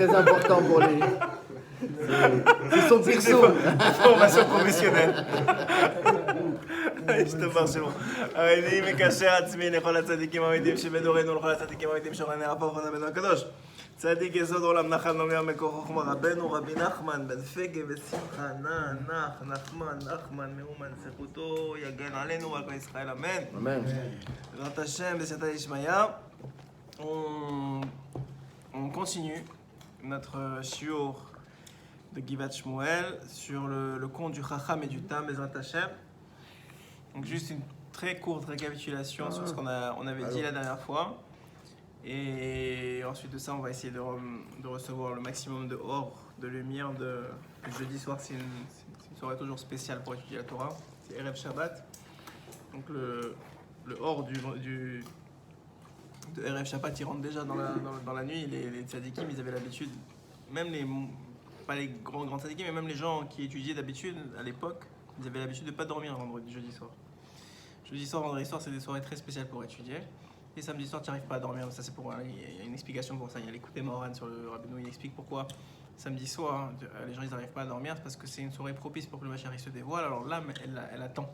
très important pour lui. C'est son perso. Formation professionnelle. השתבח שמו. אני מקשר עצמי לכל הצדיקים האמיתיים שבדורנו ולכל הצדיקים האמיתיים שורני הפוך ונבנו הקדוש. צדיק יסוד עולם נחל נומיה מקור חוכמה רבנו רבי נחמן בן פגה ושמחה נחמן מאומן זכותו יגן עלינו ועל כל ישראל אמן. Amen. בעזרת השם בסייעתא דשמיא. On continue notre shiur de Givat Shmuel sur le conte du Chacham et du Tam, Bezrat Hashem. Donc juste une très courte récapitulation sur ce qu'on avait dit la dernière fois. Et ensuite de ça, on va essayer de recevoir le maximum de or, de lumière. Le jeudi soir, c'est une soirée toujours spéciale pour étudier la Torah. C'est Erev Shabbat. Donc le or de Erev Shabbat, il rentre déjà dans la nuit. Les tzadikim, ils avaient l'habitude, même pas les grands tzadikim, mais même les gens qui étudiaient d'habitude à l'époque, ils avaient l'habitude de ne pas dormir jeudi soir. Jeudi soir, vendredi soir, c'est des soirées très spéciales pour étudier. Et samedi soir, tu n'arrives pas à dormir. Ça, c'est il y a une explication pour ça. Il y a l'écouté Moran sur le Rabbeinu, il explique pourquoi samedi soir, les gens ils n'arrivent pas à dormir. C'est parce que c'est une soirée propice pour que le Mashiach se dévoile. Alors l'âme, elle attend.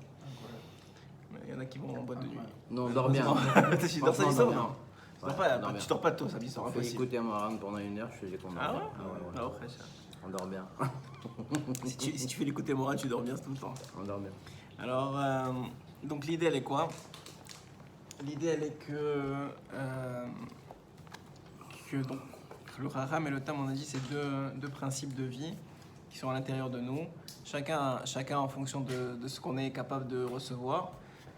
Il y en a qui vont en boîte de nuit. Non, on dort bien. Tu dors samedi soir? Non. Tu dors pas tôt samedi soir. On fait écouter un Moran pendant 1 heure, je faisais qu'on dort. Ah ouais? Ah ouais. On dort bien. Si tu fais l'écouter Moran, tu dors bien tout le temps. On dort bien. Alors, donc l'idée elle est quoi? L'idée elle est que donc, le Chacham et le Tam, on a dit, c'est deux principes de vie qui sont à l'intérieur de nous, chacun en fonction de ce qu'on est capable de recevoir.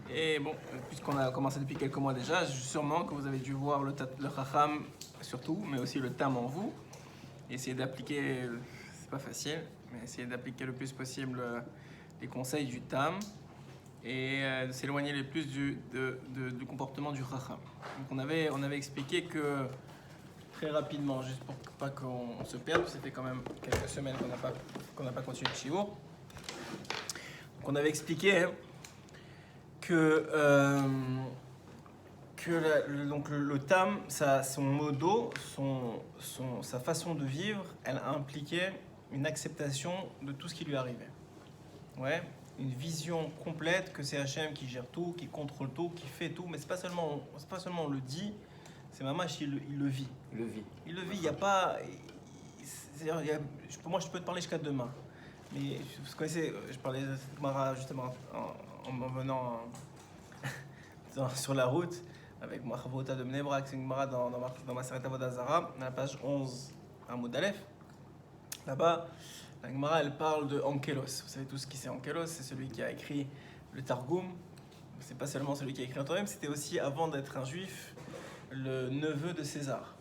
Et bon, puisqu'on a commencé depuis quelques mois déjà, sûrement que vous avez dû voir le Chacham surtout, mais aussi le Tam en vous. Essayer d'appliquer, c'est pas facile, mais essayer d'appliquer le plus possible les conseils du Tam et de s'éloigner le plus du comportement du Chacham. Donc on avait expliqué que, très rapidement, juste pour pas qu'on se perde, ça fait quand même quelques semaines qu'on n'a pas continué le shiur. Donc on avait expliqué que le Tam, son modo, sa façon de vivre, elle impliquait une acceptation de tout ce qui lui arrivait. Ouais, une vision complète que c'est Hachem qui gère tout, qui contrôle tout, qui fait tout, mais c'est pas seulement on le dit, c'est Mamash, il le vit. Il le vit, il n'y a pas... pour moi, je peux te parler jusqu'à demain. Mais vous connaissez, je parlais de cette Mara justement en venant sur la route avec Machavota de Bnei-Brak, c'est une Mara dans ma Seret Avodah Zara, à la page 11, à Moud Aleph. Là-bas, la Gemara, elle parle de Ankelos. Vous savez tous qui c'est Ankelos, c'est celui qui a écrit le Targum. C'est pas seulement celui qui a écrit un Torah, c'était aussi, avant d'être un juif, le neveu de César,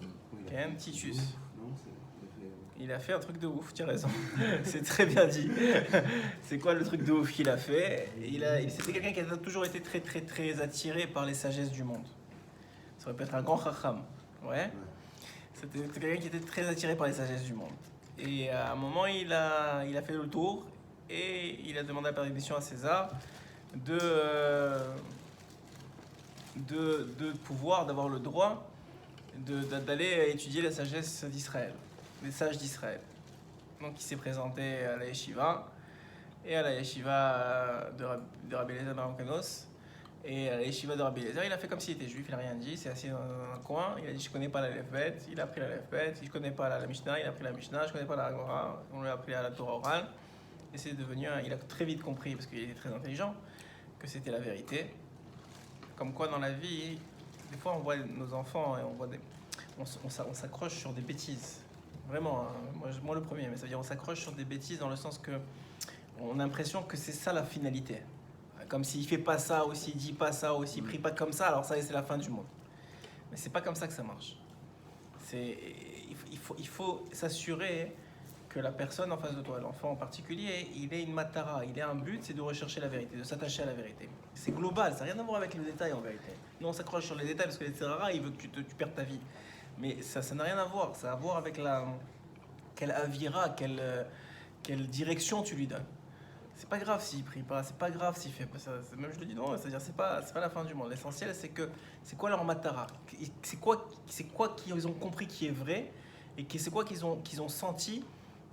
quand même Titus. Il a fait un truc de ouf, tu as raison. C'est très bien dit. C'est quoi le truc de ouf qu'il a fait? C'était quelqu'un qui a toujours été très très très attiré par les sagesses du monde. Ça aurait pu être un grand chacham. Ouais. C'était quelqu'un qui était très attiré par les sagesses du monde. Et à un moment, il a fait le tour et il a demandé la permission à César de pouvoir, d'avoir le droit d'aller étudier la sagesse d'Israël, les sages d'Israël. Donc il s'est présenté à la yeshiva et à la yeshiva de Rabbi Eliezer Bar Kanos. Et à la yeshiva de Rabbi Eliezer, il a fait comme s'il était juif, il n'a rien dit, il s'est assis dans un coin, il a dit je connais pas la Lefbet, il a pris la Lefbet, je connais pas la Mishnah, il a pris la Mishnah, je connais pas la Agora, on lui a appris à la Torah orale. Et c'est devenu, il a très vite compris, parce qu'il était très intelligent, que c'était la vérité. Comme quoi dans la vie, des fois on voit nos enfants et on s'accroche sur des bêtises. Vraiment, hein, moi le premier, mais ça veut dire on s'accroche sur des bêtises dans le sens que on a l'impression que c'est ça la finalité. Comme s'il fait pas ça, ou s'il dit pas ça, ou s'il prie pas comme ça, alors ça y est, c'est la fin du monde. Mais c'est pas comme ça que ça marche. Il faut s'assurer que la personne en face de toi, l'enfant en particulier, il ait une matara, il ait un but, c'est de rechercher la vérité, de s'attacher à la vérité. C'est global, ça n'a rien à voir avec les détails en vérité. Nous on s'accroche sur les détails parce que les Tzerara, il veut que tu perdes ta vie. Mais ça n'a rien à voir, ça a à voir avec quelle avira, quelle direction tu lui donnes. C'est pas grave s'il prie pas, c'est pas grave s'il fait pas ça. Même je le dis non, c'est-à-dire c'est pas la fin du monde. L'essentiel c'est quoi leur matara, c'est quoi qu'ils ont compris qui est vrai Et c'est quoi qu'ils ont senti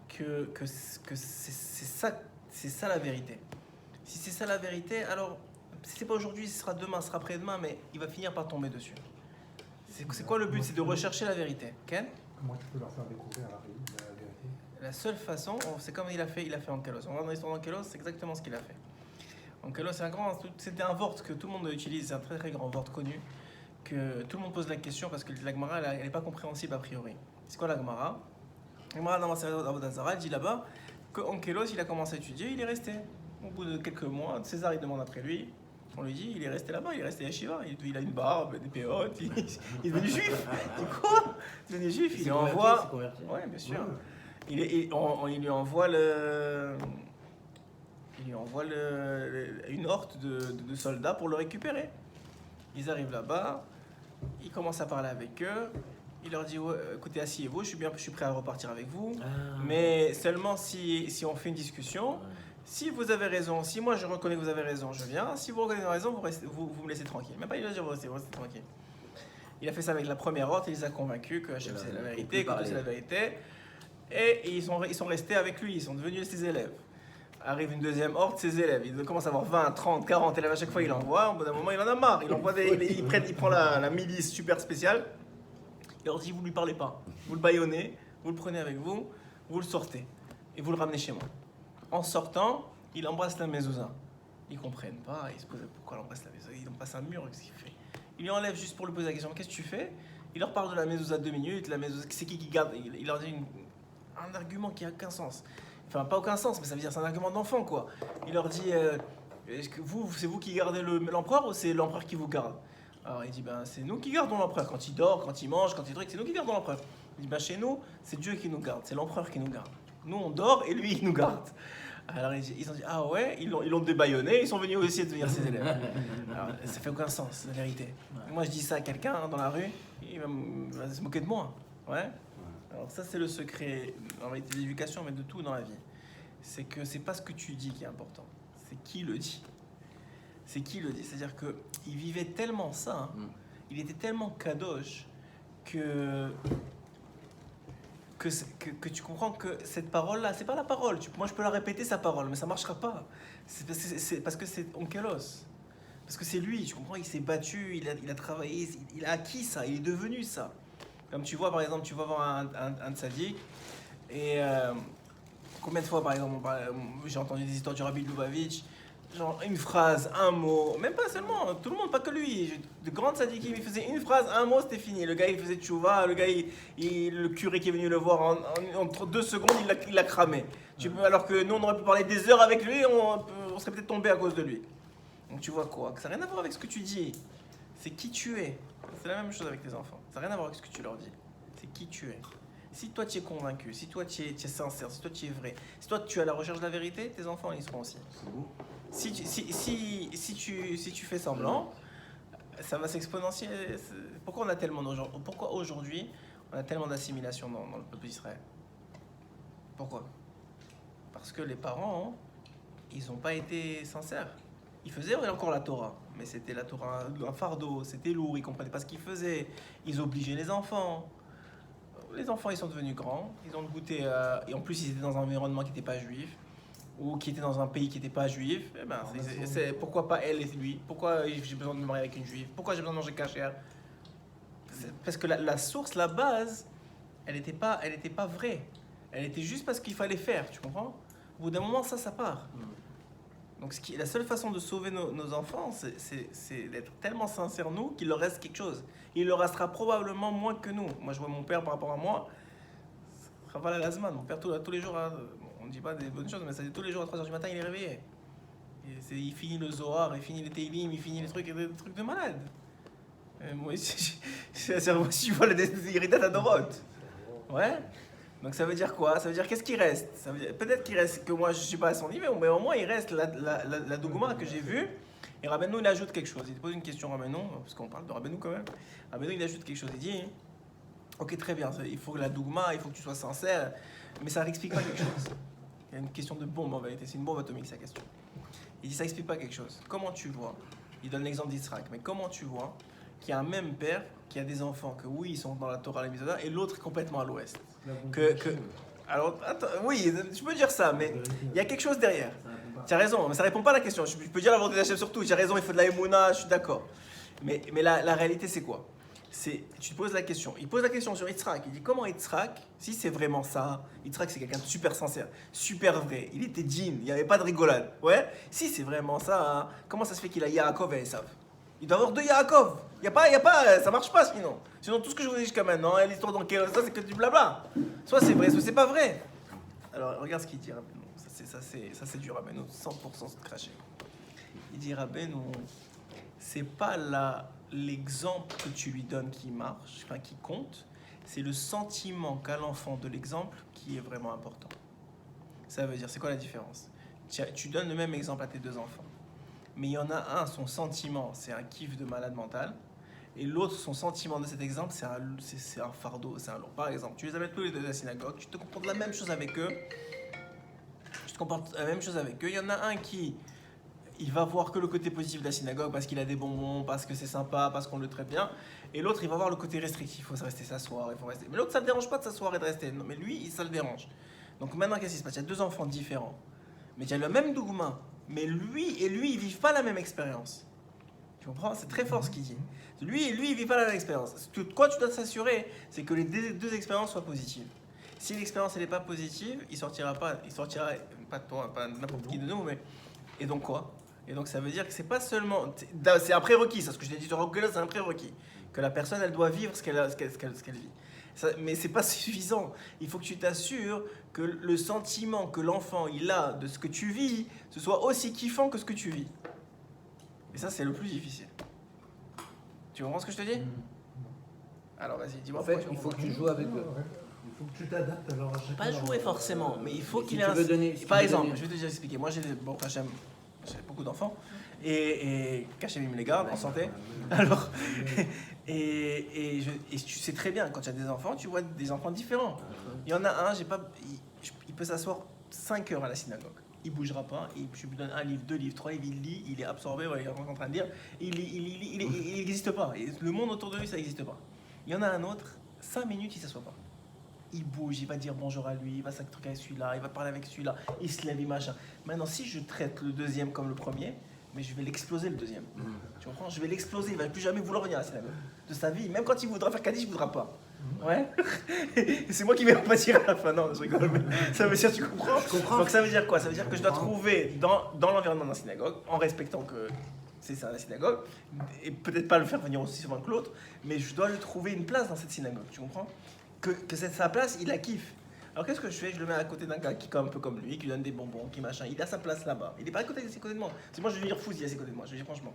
que c'est ça la vérité. Si c'est ça la vérité, alors si c'est pas aujourd'hui, ce sera demain, ce sera après-demain, mais il va finir par tomber dessus. C'est quoi le but? C'est de rechercher la vérité. Ken? Comment tu peux leur faire découvrir la vérité? La seule façon, c'est comme il a fait Onkelos. On va dans l'histoire d'Onkelos, c'est exactement ce qu'il a fait. Onkelos, c'était un vort que tout le monde utilise, c'est un très très grand vort connu, que tout le monde pose la question parce que la Gemara, elle n'est pas compréhensible a priori. C'est quoi la Gemara? La Gemara dans Avodah Zarah, elle dit là-bas que Onkelos, il a commencé à étudier, il est resté. Au bout de quelques mois, César, il demande après lui. On lui dit, il est resté là-bas, il est resté à Yeshiva, il a une barbe, des péotes, il est devenu juif. Tu quoi? Il est devenu juif, il lui envoie. Ouais, bien sûr. Il lui envoie une horte de soldats pour le récupérer. Ils arrivent là-bas, il commence à parler avec eux. Il leur dit, ouais, écoutez, asseyez-vous, je suis prêt à repartir avec vous, mais seulement si on fait une discussion. Si vous avez raison, si moi je reconnais que vous avez raison, je viens. Si vous reconnaissez raison, vous me laissez tranquille. Même pas il va dire vous restez tranquille. Il a fait ça avec la première horte, il les a convaincus que Hachem c'est la vérité, que c'est la vérité. Et ils sont restés avec lui, ils sont devenus ses élèves. Arrive une deuxième horte, ses élèves. Il commence à avoir 20, 30, 40 élèves à chaque fois, il envoie. Au bout d'un moment, il en a marre. Il prend la milice super spéciale. Il leur dit, vous ne lui parlez pas. Vous le bâillonnez, vous le prenez avec vous, vous le sortez. Et vous le ramenez chez moi. En sortant, il embrasse la mezouza. Ils ne comprennent pas, ils se posent pourquoi il embrasse la mezouza. Il passe un mur, qu'est-ce qu'il fait? Il lui enlève juste pour lui poser la question, qu'est-ce que tu fais? Il leur parle de la mezouza 2 minutes, la mezouza, c'est qui garde? Il leur dit un argument qui n'a aucun sens. Enfin, pas aucun sens, mais ça veut dire c'est un argument d'enfant, quoi. Il leur dit, est-ce que c'est vous qui gardez l'empereur ou c'est l'empereur qui vous garde? Alors il dit, ben c'est nous qui gardons l'empereur. Quand il dort, quand il mange, quand il truc, c'est nous qui gardons l'empereur. Il dit, ben chez nous, c'est Dieu qui nous garde, c'est l'empereur qui nous garde. Nous, on dort et lui, il nous garde. Alors ils ont dit, ah ouais, ils l'ont débaillonné, ils sont venus essayer de devenir ses élèves. Alors, ça fait aucun sens, la vérité. Moi, je dis ça à quelqu'un dans la rue, il va se moquer de moi. Ouais. Alors ça, c'est le secret, en réalité, de l'éducation, mais de tout dans la vie. C'est que c'est pas ce que tu dis qui est important, c'est qui le dit. C'est qui le dit. C'est-à-dire qu'il vivait tellement ça, hein, il était tellement kadosh que tu comprends que cette parole-là, c'est pas la parole. Moi, je peux la répéter, sa parole, mais ça marchera pas. C'est parce que c'est Onkelos. Parce que c'est lui, tu comprends, il s'est battu, il a travaillé, il a acquis ça, il est devenu ça. Comme tu vois, par exemple, tu vas voir un tzaddik, et combien de fois, par exemple, j'ai entendu des histoires du Rabbi Lubavitch, genre une phrase, un mot, même pas seulement, tout le monde, pas que lui. De grands tzaddikim, il faisait une phrase, un mot, c'était fini. Le gars, il faisait tchouva, le gars, le curé qui est venu le voir, entre 2 secondes, il l'a cramé. Alors que nous, on aurait pu parler des heures avec lui, on serait peut-être tombé à cause de lui. Donc tu vois quoi? Que ça n'a rien à voir avec ce que tu dis, c'est qui tu es. C'est la même chose avec tes enfants, ça n'a rien à voir avec ce que tu leur dis, c'est qui tu es. Si toi tu es convaincu, si toi tu es sincère, si toi tu es vrai, si toi tu es à la recherche de la vérité, tes enfants ils seront aussi. Si tu fais semblant, ça va s'exponentier. Pourquoi aujourd'hui on a tellement d'assimilation dans le peuple d'Israël? Pourquoi? Parce que les parents, ils n'ont pas été sincères. Ils faisaient encore la Torah, mais c'était la Torah, un fardeau, c'était lourd, ils ne comprenaient pas ce qu'ils faisaient. Ils obligeaient les enfants. Les enfants, ils sont devenus grands, ils ont goûté, et en plus ils étaient dans un environnement qui n'était pas juif, ou qui était dans un pays qui n'était pas juif. Eh ben, pourquoi pas elle et lui? Pourquoi j'ai besoin de me marier avec une juive? Pourquoi j'ai besoin de manger kasher? Parce que la source, la base, elle n'était pas vraie. Elle était juste parce qu'il fallait faire, tu comprends? Au bout d'un moment, ça part. Donc la seule façon de sauver nos enfants, c'est d'être tellement sincères, nous, qu'il leur reste quelque chose. Il leur restera probablement moins que nous. Moi, je vois mon père par rapport à moi, Chaval al-Azman, mon père tous les jours, on ne dit pas des bonnes choses, mais ça dit tous les jours à 3h du matin, il est réveillé. Il finit le Zohar, il finit les Teilim, il finit les trucs de malade. Moi, je vois les irritats à Dorot. Ouais. Donc ça veut dire quoi? Ça veut dire qu'est-ce qui reste? Peut-être qu'il reste que moi je suis pas à son niveau, mais au moins il reste la dogouma que j'ai vue. Et Rabbeinu il ajoute quelque chose. Il te pose une question Rabbeinu, parce qu'on parle de Rabbeinu quand même. Rabbeinu il ajoute quelque chose. Il dit, ok très bien, il faut que la dogouma, il faut que tu sois sincère, mais ça n'explique pas quelque chose. Il y a une question de bombe en vérité, c'est une bombe atomique sa question. Il dit ça n'explique pas quelque chose. Comment tu vois? Il donne l'exemple d'Israël, mais comment tu vois qu'il y a un même père qui a des enfants que oui, ils sont dans la Torah, la Mitzvah, et l'autre est complètement à l'ouest. Alors, attends, oui, je peux dire ça, mais il y a quelque chose derrière. Tu as raison, mais ça répond pas à la question. Je peux dire la volonté d'Hachem surtout, tu as raison, il faut de la émouna, je suis d'accord. Mais la réalité, c'est quoi? Tu te poses la question. Il pose la question sur Yitzhak. Il dit comment Yitzhak, si c'est vraiment ça, Yitzhak c'est quelqu'un de super sincère, super vrai, il était digne, il n'y avait pas de rigolade. Ouais? Si c'est vraiment ça, hein, comment ça se fait qu'il a Yaakov et Esav? Il doit avoir deux Yaakov. Il y a pas, ça marche pas sinon. Sinon tout ce que je vous ai dit jusqu'à maintenant, l'histoire dans laquelle ça c'est que du blabla. Soit c'est vrai, soit c'est pas vrai. Alors regarde ce qu'il dit Rabbeinu. Ça c'est du Rabbeinu, 100% c'est craché. Il dit Rabbeinu, c'est pas l'exemple que tu lui donnes qui marche, enfin qui compte, c'est le sentiment qu'a l'enfant de l'exemple qui est vraiment important. Ça veut dire, c'est quoi la différence? Tu donnes le même exemple à tes deux enfants, mais il y en a un, son sentiment, c'est un kiff de malade mental, et l'autre, son sentiment de cet exemple, c'est un fardeau, c'est un lourd. Par exemple, tu les amènes tous les deux à la synagogue, tu te comportes la même chose avec eux, il y en a un qui il va voir que le côté positif de la synagogue parce qu'il a des bonbons, parce que c'est sympa, parce qu'on le traite bien. Et l'autre, il va voir le côté restrictif. Il faut rester s'asseoir, il faut rester. Mais l'autre, ça ne le dérange pas de s'asseoir et de rester. Non, mais lui, ça le dérange. Donc maintenant, qu'est-ce qui se passe? Il y a deux enfants différents. Mais il y a le même dougma. Mais lui, ils ne vivent pas la même expérience. Tu comprends? C'est très fort ce qu'il dit. Lui, ils ne vivent pas la même expérience. Quoi tu dois t'assurer, c'est que les deux expériences soient positives. Si l'expérience n'est pas positive, il sortira pas toi, pas n'importe qui de nous, mais... Et donc quoi? Et donc ça veut dire que c'est pas seulement... C'est un prérequis, ça, ce que je t'ai dit sur Rockgala, c'est un prérequis. Que la personne, elle doit vivre ce qu'elle vit. Mais c'est pas suffisant. Il faut que tu t'assures que le sentiment que l'enfant, il a de ce que tu vis, ce soit aussi kiffant que ce que tu vis. Et ça, c'est le plus difficile. Tu comprends ce que je te dis? Alors vas-y, dis-moi. En fait, il faut que tu joues avec eux. Il faut que tu t'adaptes alors à chacun. Pas jouer forcément, mais il faut qu'il Si ait tu veux donner- si Par tu veux exemple, donner- je vais te déjà expliquer. Moi, j'ai beaucoup d'enfants et Kachem, il me les garde en santé. Alors, et tu sais très bien, quand tu as des enfants, tu vois des enfants différents. Il y en a un, il peut s'asseoir 5 heures à la synagogue. Il bougera pas, je lui donne un livre, 2 livres, 3 livres, il lit, il est absorbé, ouais, il est en train de lire, il n'existe pas. Le monde autour de lui, ça n'existe pas. Il y en a un autre, 5 minutes, il ne s'assoit pas. Il bouge, il va dire bonjour à lui, il va s'accueillir avec celui-là, il va parler avec celui-là, il se lève, il machin. Maintenant, si je traite le deuxième comme le premier, mais je vais l'exploser le deuxième. Tu comprends? Je vais l'exploser, il va plus jamais vouloir venir à la synagogue de sa vie. Même quand il voudra faire Kaddish, il ne voudra pas. Ouais. Et c'est moi qui vais en pâtir à la fin. Non, je rigole, mais ça veut dire, tu comprends? Je comprends. Donc ça veut dire quoi? Ça veut dire que je dois trouver dans l'environnement de la synagogue, en respectant que c'est ça la synagogue, et peut-être pas le faire venir aussi souvent que l'autre, mais je dois lui trouver une place dans cette synagogue, tu comprends? Que c'est sa place, il la kiffe. Alors qu'est-ce que je fais? Je le mets à côté d'un gars qui est un peu comme lui, qui lui donne des bonbons, qui machin. Il a sa place là-bas. Il n'est pas à côté de moi. C'est moi, je vais dire fou s'il est à côté de moi, je vais dire franchement.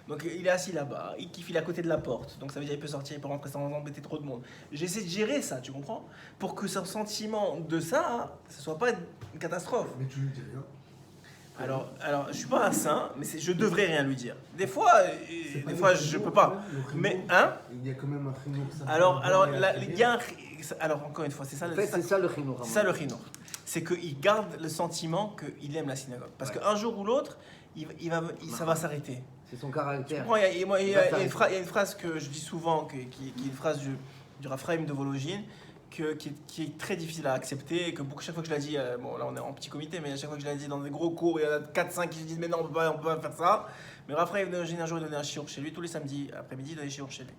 Donc il est assis là-bas, il kiffe, il est à côté de la porte. Donc ça veut dire qu'il peut sortir, il peut rentrer sans embêter trop de monde. J'essaie de gérer ça, tu comprends? Pour que son sentiment de ça, ce soit pas une catastrophe. Mais tu lui dis rien. Alors, je suis pas un saint, mais je devrais rien lui dire. Des fois, je peux pas. Mais hein? Il y a quand même un chinour. Alors, il y a alors encore une fois, c'est ça. En fait, c'est ça le chinour. C'est ça le chinour. C'est qu'il garde le sentiment qu'il aime la synagogue. Parce qu'un jour ou l'autre, ça va s'arrêter. C'est son caractère. Il y a une phrase que je dis souvent, qui est une phrase du Raphaïm de Vologine, qui est très difficile à accepter, et que chaque fois que je la dis, bon là on est en petit comité, mais à chaque fois que je la dis dans des gros cours, il y en a 4-5 qui se disent mais non, on peut pas faire ça. Mais Raphaïm de Vologine, un jour, il donnait un shiur chez lui, tous les samedis après-midi, il donnait un shiur chez lui.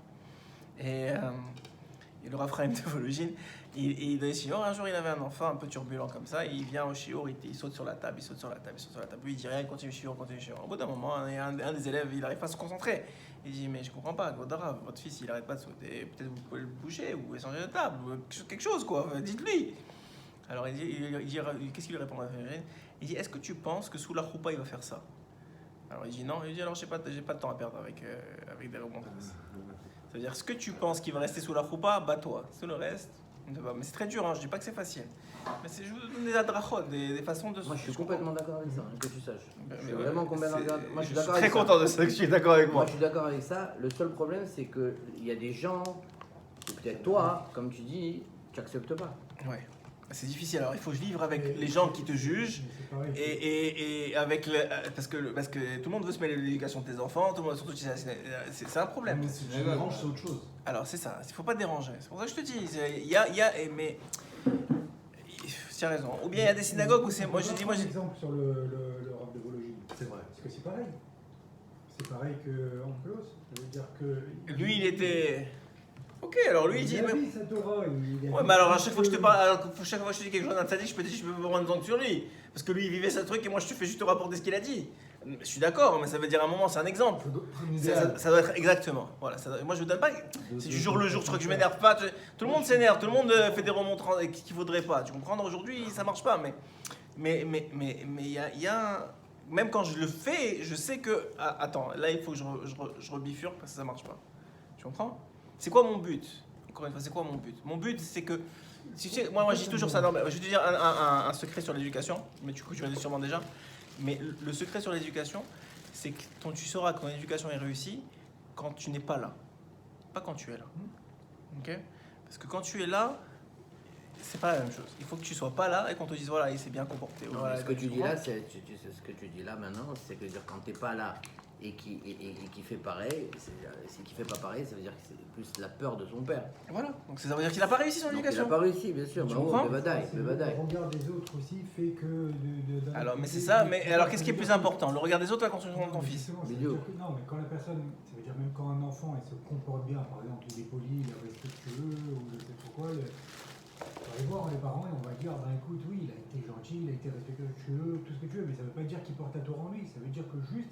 Et le Raphaïm de Vologine, il donnait shiur. Un jour, il avait un enfant un peu turbulent comme ça, et il vient au shiur, il saute sur la table, il saute sur la table. Lui, il dit rien, il continue shiur. Au bout d'un moment, un des élèves, il n'arrive pas à se concentrer. Il dit, mais je comprends pas, Godara, votre fils, il arrête pas de sauter, peut-être vous pouvez le bouger, ou changer de table, ou quelque chose, quoi, dites-lui. Alors, il dit qu'est-ce qu'il lui répond? Il dit, est-ce que tu penses que sous la choupa, il va faire ça? Alors, il dit, non. Il dit, alors, j'ai pas de temps à perdre avec des remontrances. Ça veut dire, ce que tu penses qu'il va rester sous la choupa, bats-toi. Tout le reste, mais c'est très dur, hein, je dis pas que c'est facile. Mais je vous donne des adrachot, des façons de... Moi, je suis complètement d'accord avec ça, que tu saches. Je suis ouais, vraiment complètement d'accord. Moi, je suis d'accord très avec ça. content de ça, que tu es d'accord avec moi. Moi, je suis d'accord avec ça. Le seul problème, c'est qu'il y a des gens, ou peut-être toi, comme tu dis, tu n'acceptes pas. Ouais. C'est difficile. Alors, il faut vivre avec les gens qui te jugent. C'est pareil. Et avec parce que tout le monde veut se mêler de l'éducation de tes enfants, tout le monde, surtout c'est un problème. Mais si tu déranges, c'est autre chose. Alors c'est ça, il faut pas te déranger. C'est pour ça que je te dis, mais tu as raison. Ou bien il y a des synagogues où c'est moi je dis un exemple sur le rap de Vologine. C'est vrai. Parce que c'est pareil. C'est pareil que Amplos. Ça veut dire que lui il était ok, alors lui il dit a mais... vu sa Torah, il a Ouais, vu mais alors à que- chaque fois que je te parle, alors, chaque fois que je te dis quelque chose d'un tzaddik, je peux me rendre compte sur lui. Parce que lui il vivait ce truc et moi je te fais juste te rapporter ce qu'il a dit. Je suis d'accord, mais ça veut dire à un moment, c'est un exemple. Ça doit être un Ça, idéal. ça doit être exactement. Voilà, moi je vous donne pas. C'est du jour le jour, tu crois que je m'énerve pas. Tout le monde s'énerve, tout le monde fait des remontrances qu'il faudrait pas. Tu comprends? Aujourd'hui ça marche pas, mais il y a même quand je le fais, je sais que attends, là il faut que je rebifurque parce que ça marche pas. Tu comprends? C'est quoi mon but? Encore une fois, c'est quoi mon but? Mon but, c'est que si tu sais, moi je dis toujours ça. Non, mais je vais te dire un secret sur l'éducation, mais tu le dis sûrement déjà. Mais le secret sur l'éducation, c'est que tu sauras que ton éducation est réussie quand tu n'es pas là, pas quand tu es là. Ok? Parce que quand tu es là, c'est pas la même chose. Il faut que tu sois pas là et qu'on te dise voilà, il s'est bien comporté. Non, Voilà, mais ce que tu dis comprends? là, ce que tu dis là maintenant, c'est que dire quand t'es pas là et qui fait pareil, c'est qui fait pas pareil, ça veut dire que c'est plus la peur de son père. Voilà. Donc ça veut dire qu'il a pas réussi son Donc, il éducation. a pas réussi, bien sûr. Tu Bah, comprends? bevadaï, C'est bevadaï. Le regard des autres aussi fait que. Alors, mais c'est ça. Mais alors, qu'est-ce qui est plus important? Le regard des autres ou la construction de ton fils? Justement, ça veut Milieu. dire que- Non, mais quand la personne, ça veut dire même quand un enfant il se comporte bien, par exemple, il est poli, il est respectueux, ou je sais pas quoi, on va aller voir les parents et on va dire, ben écoute, oui, il a été gentil, il a été respectueux, tout ce que tu veux, mais ça veut pas dire qu'il porte la Torah en lui, ça veut dire que juste,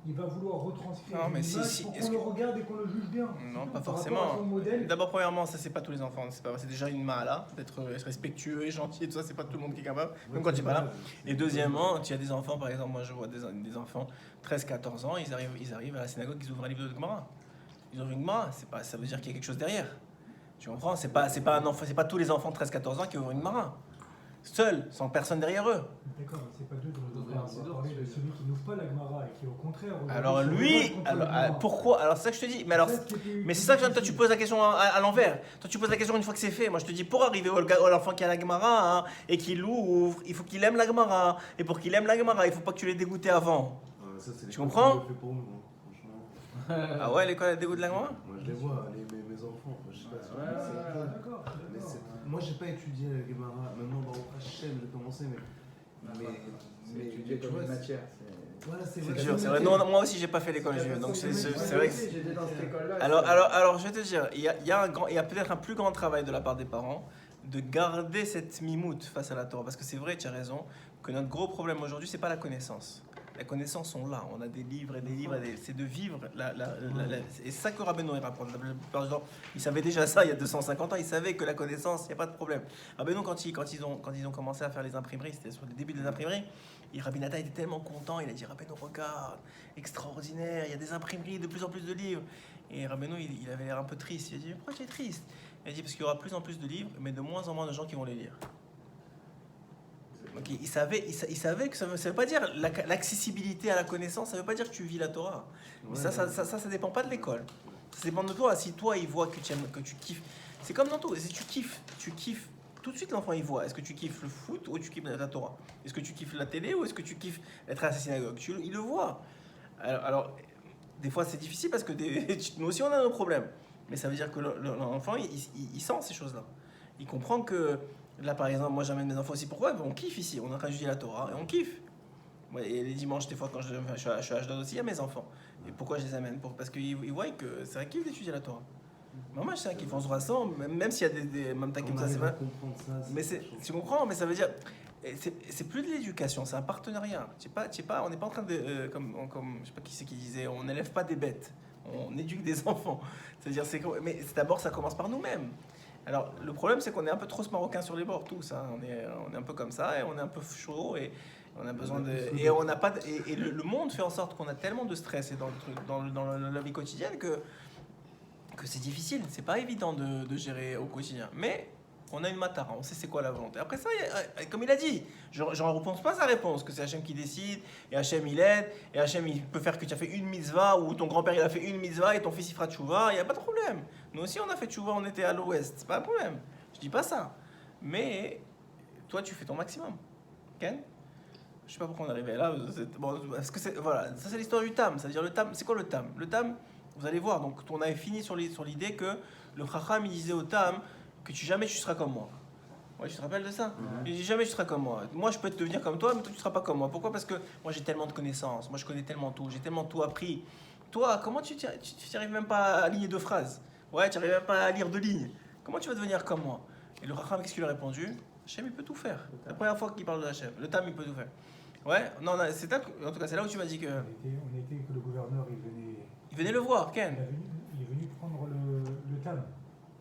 il va vouloir retranscrire Non, mais une si, image si, pour est-ce qu'on le que- regarde et qu'on le juge bien. Non, C'est pas tout, par forcément. rapport à son modèle. D'abord, premièrement, ça c'est pas tous les enfants. C'est déjà une mahala d'être respectueux et gentil et tout ça. C'est pas tout le monde qui est capable, même quand tu es pas là. Et deuxièmement, tu as des enfants, par exemple, moi je vois des enfants 13-14 ans, ils arrivent à la synagogue, ils ouvrent un livre de Gemara. Ils ouvrent une Gemara, ça veut dire qu'il y a quelque chose derrière. Tu comprends? C'est pas un enfant, c'est pas tous les enfants de 13-14 ans qui ouvrent une Gemara. Seuls, sans personne derrière eux. D'accord, mais c'est pas d'eux dont on va parler de celui qui n'ouvre pas la Gemara et qui au contraire. Alors se lui, révolte contre la Gemara. pourquoi? Alors c'est ça que je te dis. Mais alors, C'est ça qui est plus- mais c'est ça que toi tu poses la question à l'envers. Toi tu poses la question une fois que c'est fait. Moi je te dis pour arriver à l'enfant qui a la Gemara hein, et qui l'ouvre, il faut qu'il aime la Gemara. Et pour qu'il aime la Gemara, il faut pas que tu l'aies dégoûté avant. Ça, c'est Tu comprends? l'école qui le fait pour nous, hein, franchement. Ah ouais, l'école a dégoût de la Gemara? Moi, je les vois, mes enfants. Je sais pas si Ouais, c'est ouais, clair. D'accord, Mais d'accord. moi, j'ai pas étudié la Gemara. Maintenant, Baruch Hashem, j'ai commencé, mais étudié tu comme vois, une c'est- matière. voilà, c'est C'est vrai. dur, c'est vrai. Non, moi aussi j'ai pas fait l'école juive, donc c'est vrai que. J'étais dans cette école-là. Alors, je vais te dire, il y a peut-être un plus grand travail de la part des parents de garder cette mimoute face à la Torah. Parce que c'est vrai, tu as raison, que notre gros problème aujourd'hui, c'est pas la connaissance. La connaissance sont là, on a des livres et des livres, c'est de vivre. Et c'est ça que Rabbeinu il rapporte. La plupart du temps, il savait déjà ça il y a 250 ans, il savait que la connaissance, il n'y a pas de problème. Rabbeinu, quand ils ont commencé à faire les imprimeries, c'était sur le début des imprimeries, Rabbi Nathan était tellement content, il a dit Rabbeinu, regarde, extraordinaire, il y a des imprimeries, de plus en plus de livres. Et Rabbeinu, il avait l'air un peu triste. Il a dit, mais pourquoi tu es triste? Il a dit, parce qu'il y aura de plus en plus de livres, mais de moins en moins de gens qui vont les lire. Donc il savait que ça veut pas dire l'accessibilité à la connaissance, ça veut pas dire que tu vis la Torah. Mais ça dépend pas de l'école. Ça dépend de toi. Si toi, il voit que tu aimes, que tu kiffes, c'est comme dans tout. Si tu kiffes, tout de suite l'enfant il voit. Est-ce que tu kiffes le foot ou tu kiffes la Torah? Est-ce que tu kiffes la télé ou est-ce que tu kiffes être à la synagogue? Il le voit. Alors, des fois c'est difficile parce que nous aussi on a nos problèmes. Mais ça veut dire que l'enfant il sent ces choses-là. Il comprend que là, par exemple, moi j'amène mes enfants aussi. Pourquoi? On kiffe ici, on est en train d'étudier la Torah et on kiffe. Ouais, et les dimanches, des fois, quand je suis à Ashdod aussi, il y a mes enfants. Et pourquoi je les amène? Parce qu'ils voient que c'est un kiff d'étudier la Torah. Moi, c'est un kiff, on se rassemble, même s'il y a des même taquets comme ça, c'est pas. Mais tu comprends, mais ça veut dire. C'est plus de l'éducation, c'est un partenariat. On n'est pas en train de. Comme je sais pas qui c'est qui disait, on n'élève pas des bêtes, on éduque des enfants. C'est-à-dire, mais d'abord, ça commence par nous-mêmes. Alors, le problème, c'est qu'on est un peu trop marocains sur les bords, tous. Hein. On est un peu comme ça, et on est un peu chaud, et on a besoin de. Et on n'a pas. Et le monde fait en sorte qu'on a tellement de stress et dans la vie quotidienne que c'est difficile. C'est pas évident de gérer au quotidien. Mais on a une matara, on sait c'est quoi la volonté. Après ça, comme il a dit, j'en réponds pas sa réponse, que c'est Hachem qui décide, et Hachem il aide, et Hachem il peut faire que tu as fait une mitzvah, ou ton grand-père il a fait une mitzvah, et ton fils il fera tchouva, il n'y a pas de problème. Nous aussi on a fait tchouva, on était à l'ouest, c'est pas un problème. Je dis pas ça. Mais toi, tu fais ton maximum. Ok? Je sais pas pourquoi on est arrivé là. Bon, parce que voilà, ça c'est l'histoire du tam. C'est-à-dire le tam, c'est quoi le tam? Le tam, vous allez voir. Donc, on avait fini sur l'idée que le Chacham il disait au tam que jamais tu seras comme moi. Ouais, tu te rappelles de ça? Il dit jamais tu seras comme moi. Moi, je peux devenir comme toi, mais toi, tu seras pas comme moi. Pourquoi? Parce que moi, j'ai tellement de connaissances. Moi, je connais tellement tout. J'ai tellement tout appris. Toi, comment tu arrives même pas à aligner deux phrases? Ouais, tu n'arrives même pas à lire deux lignes. Comment tu vas devenir comme moi? Et le Chacham, qu'est-ce qu'il lui a répondu? Hachem, il peut tout faire. La première fois qu'il parle de Hachem. Le tam, il peut tout faire. Ouais, non, c'est en tout cas, c'est là où tu m'as dit que. On était que le gouverneur, Il venait le voir, Ken. il est venu prendre le tam.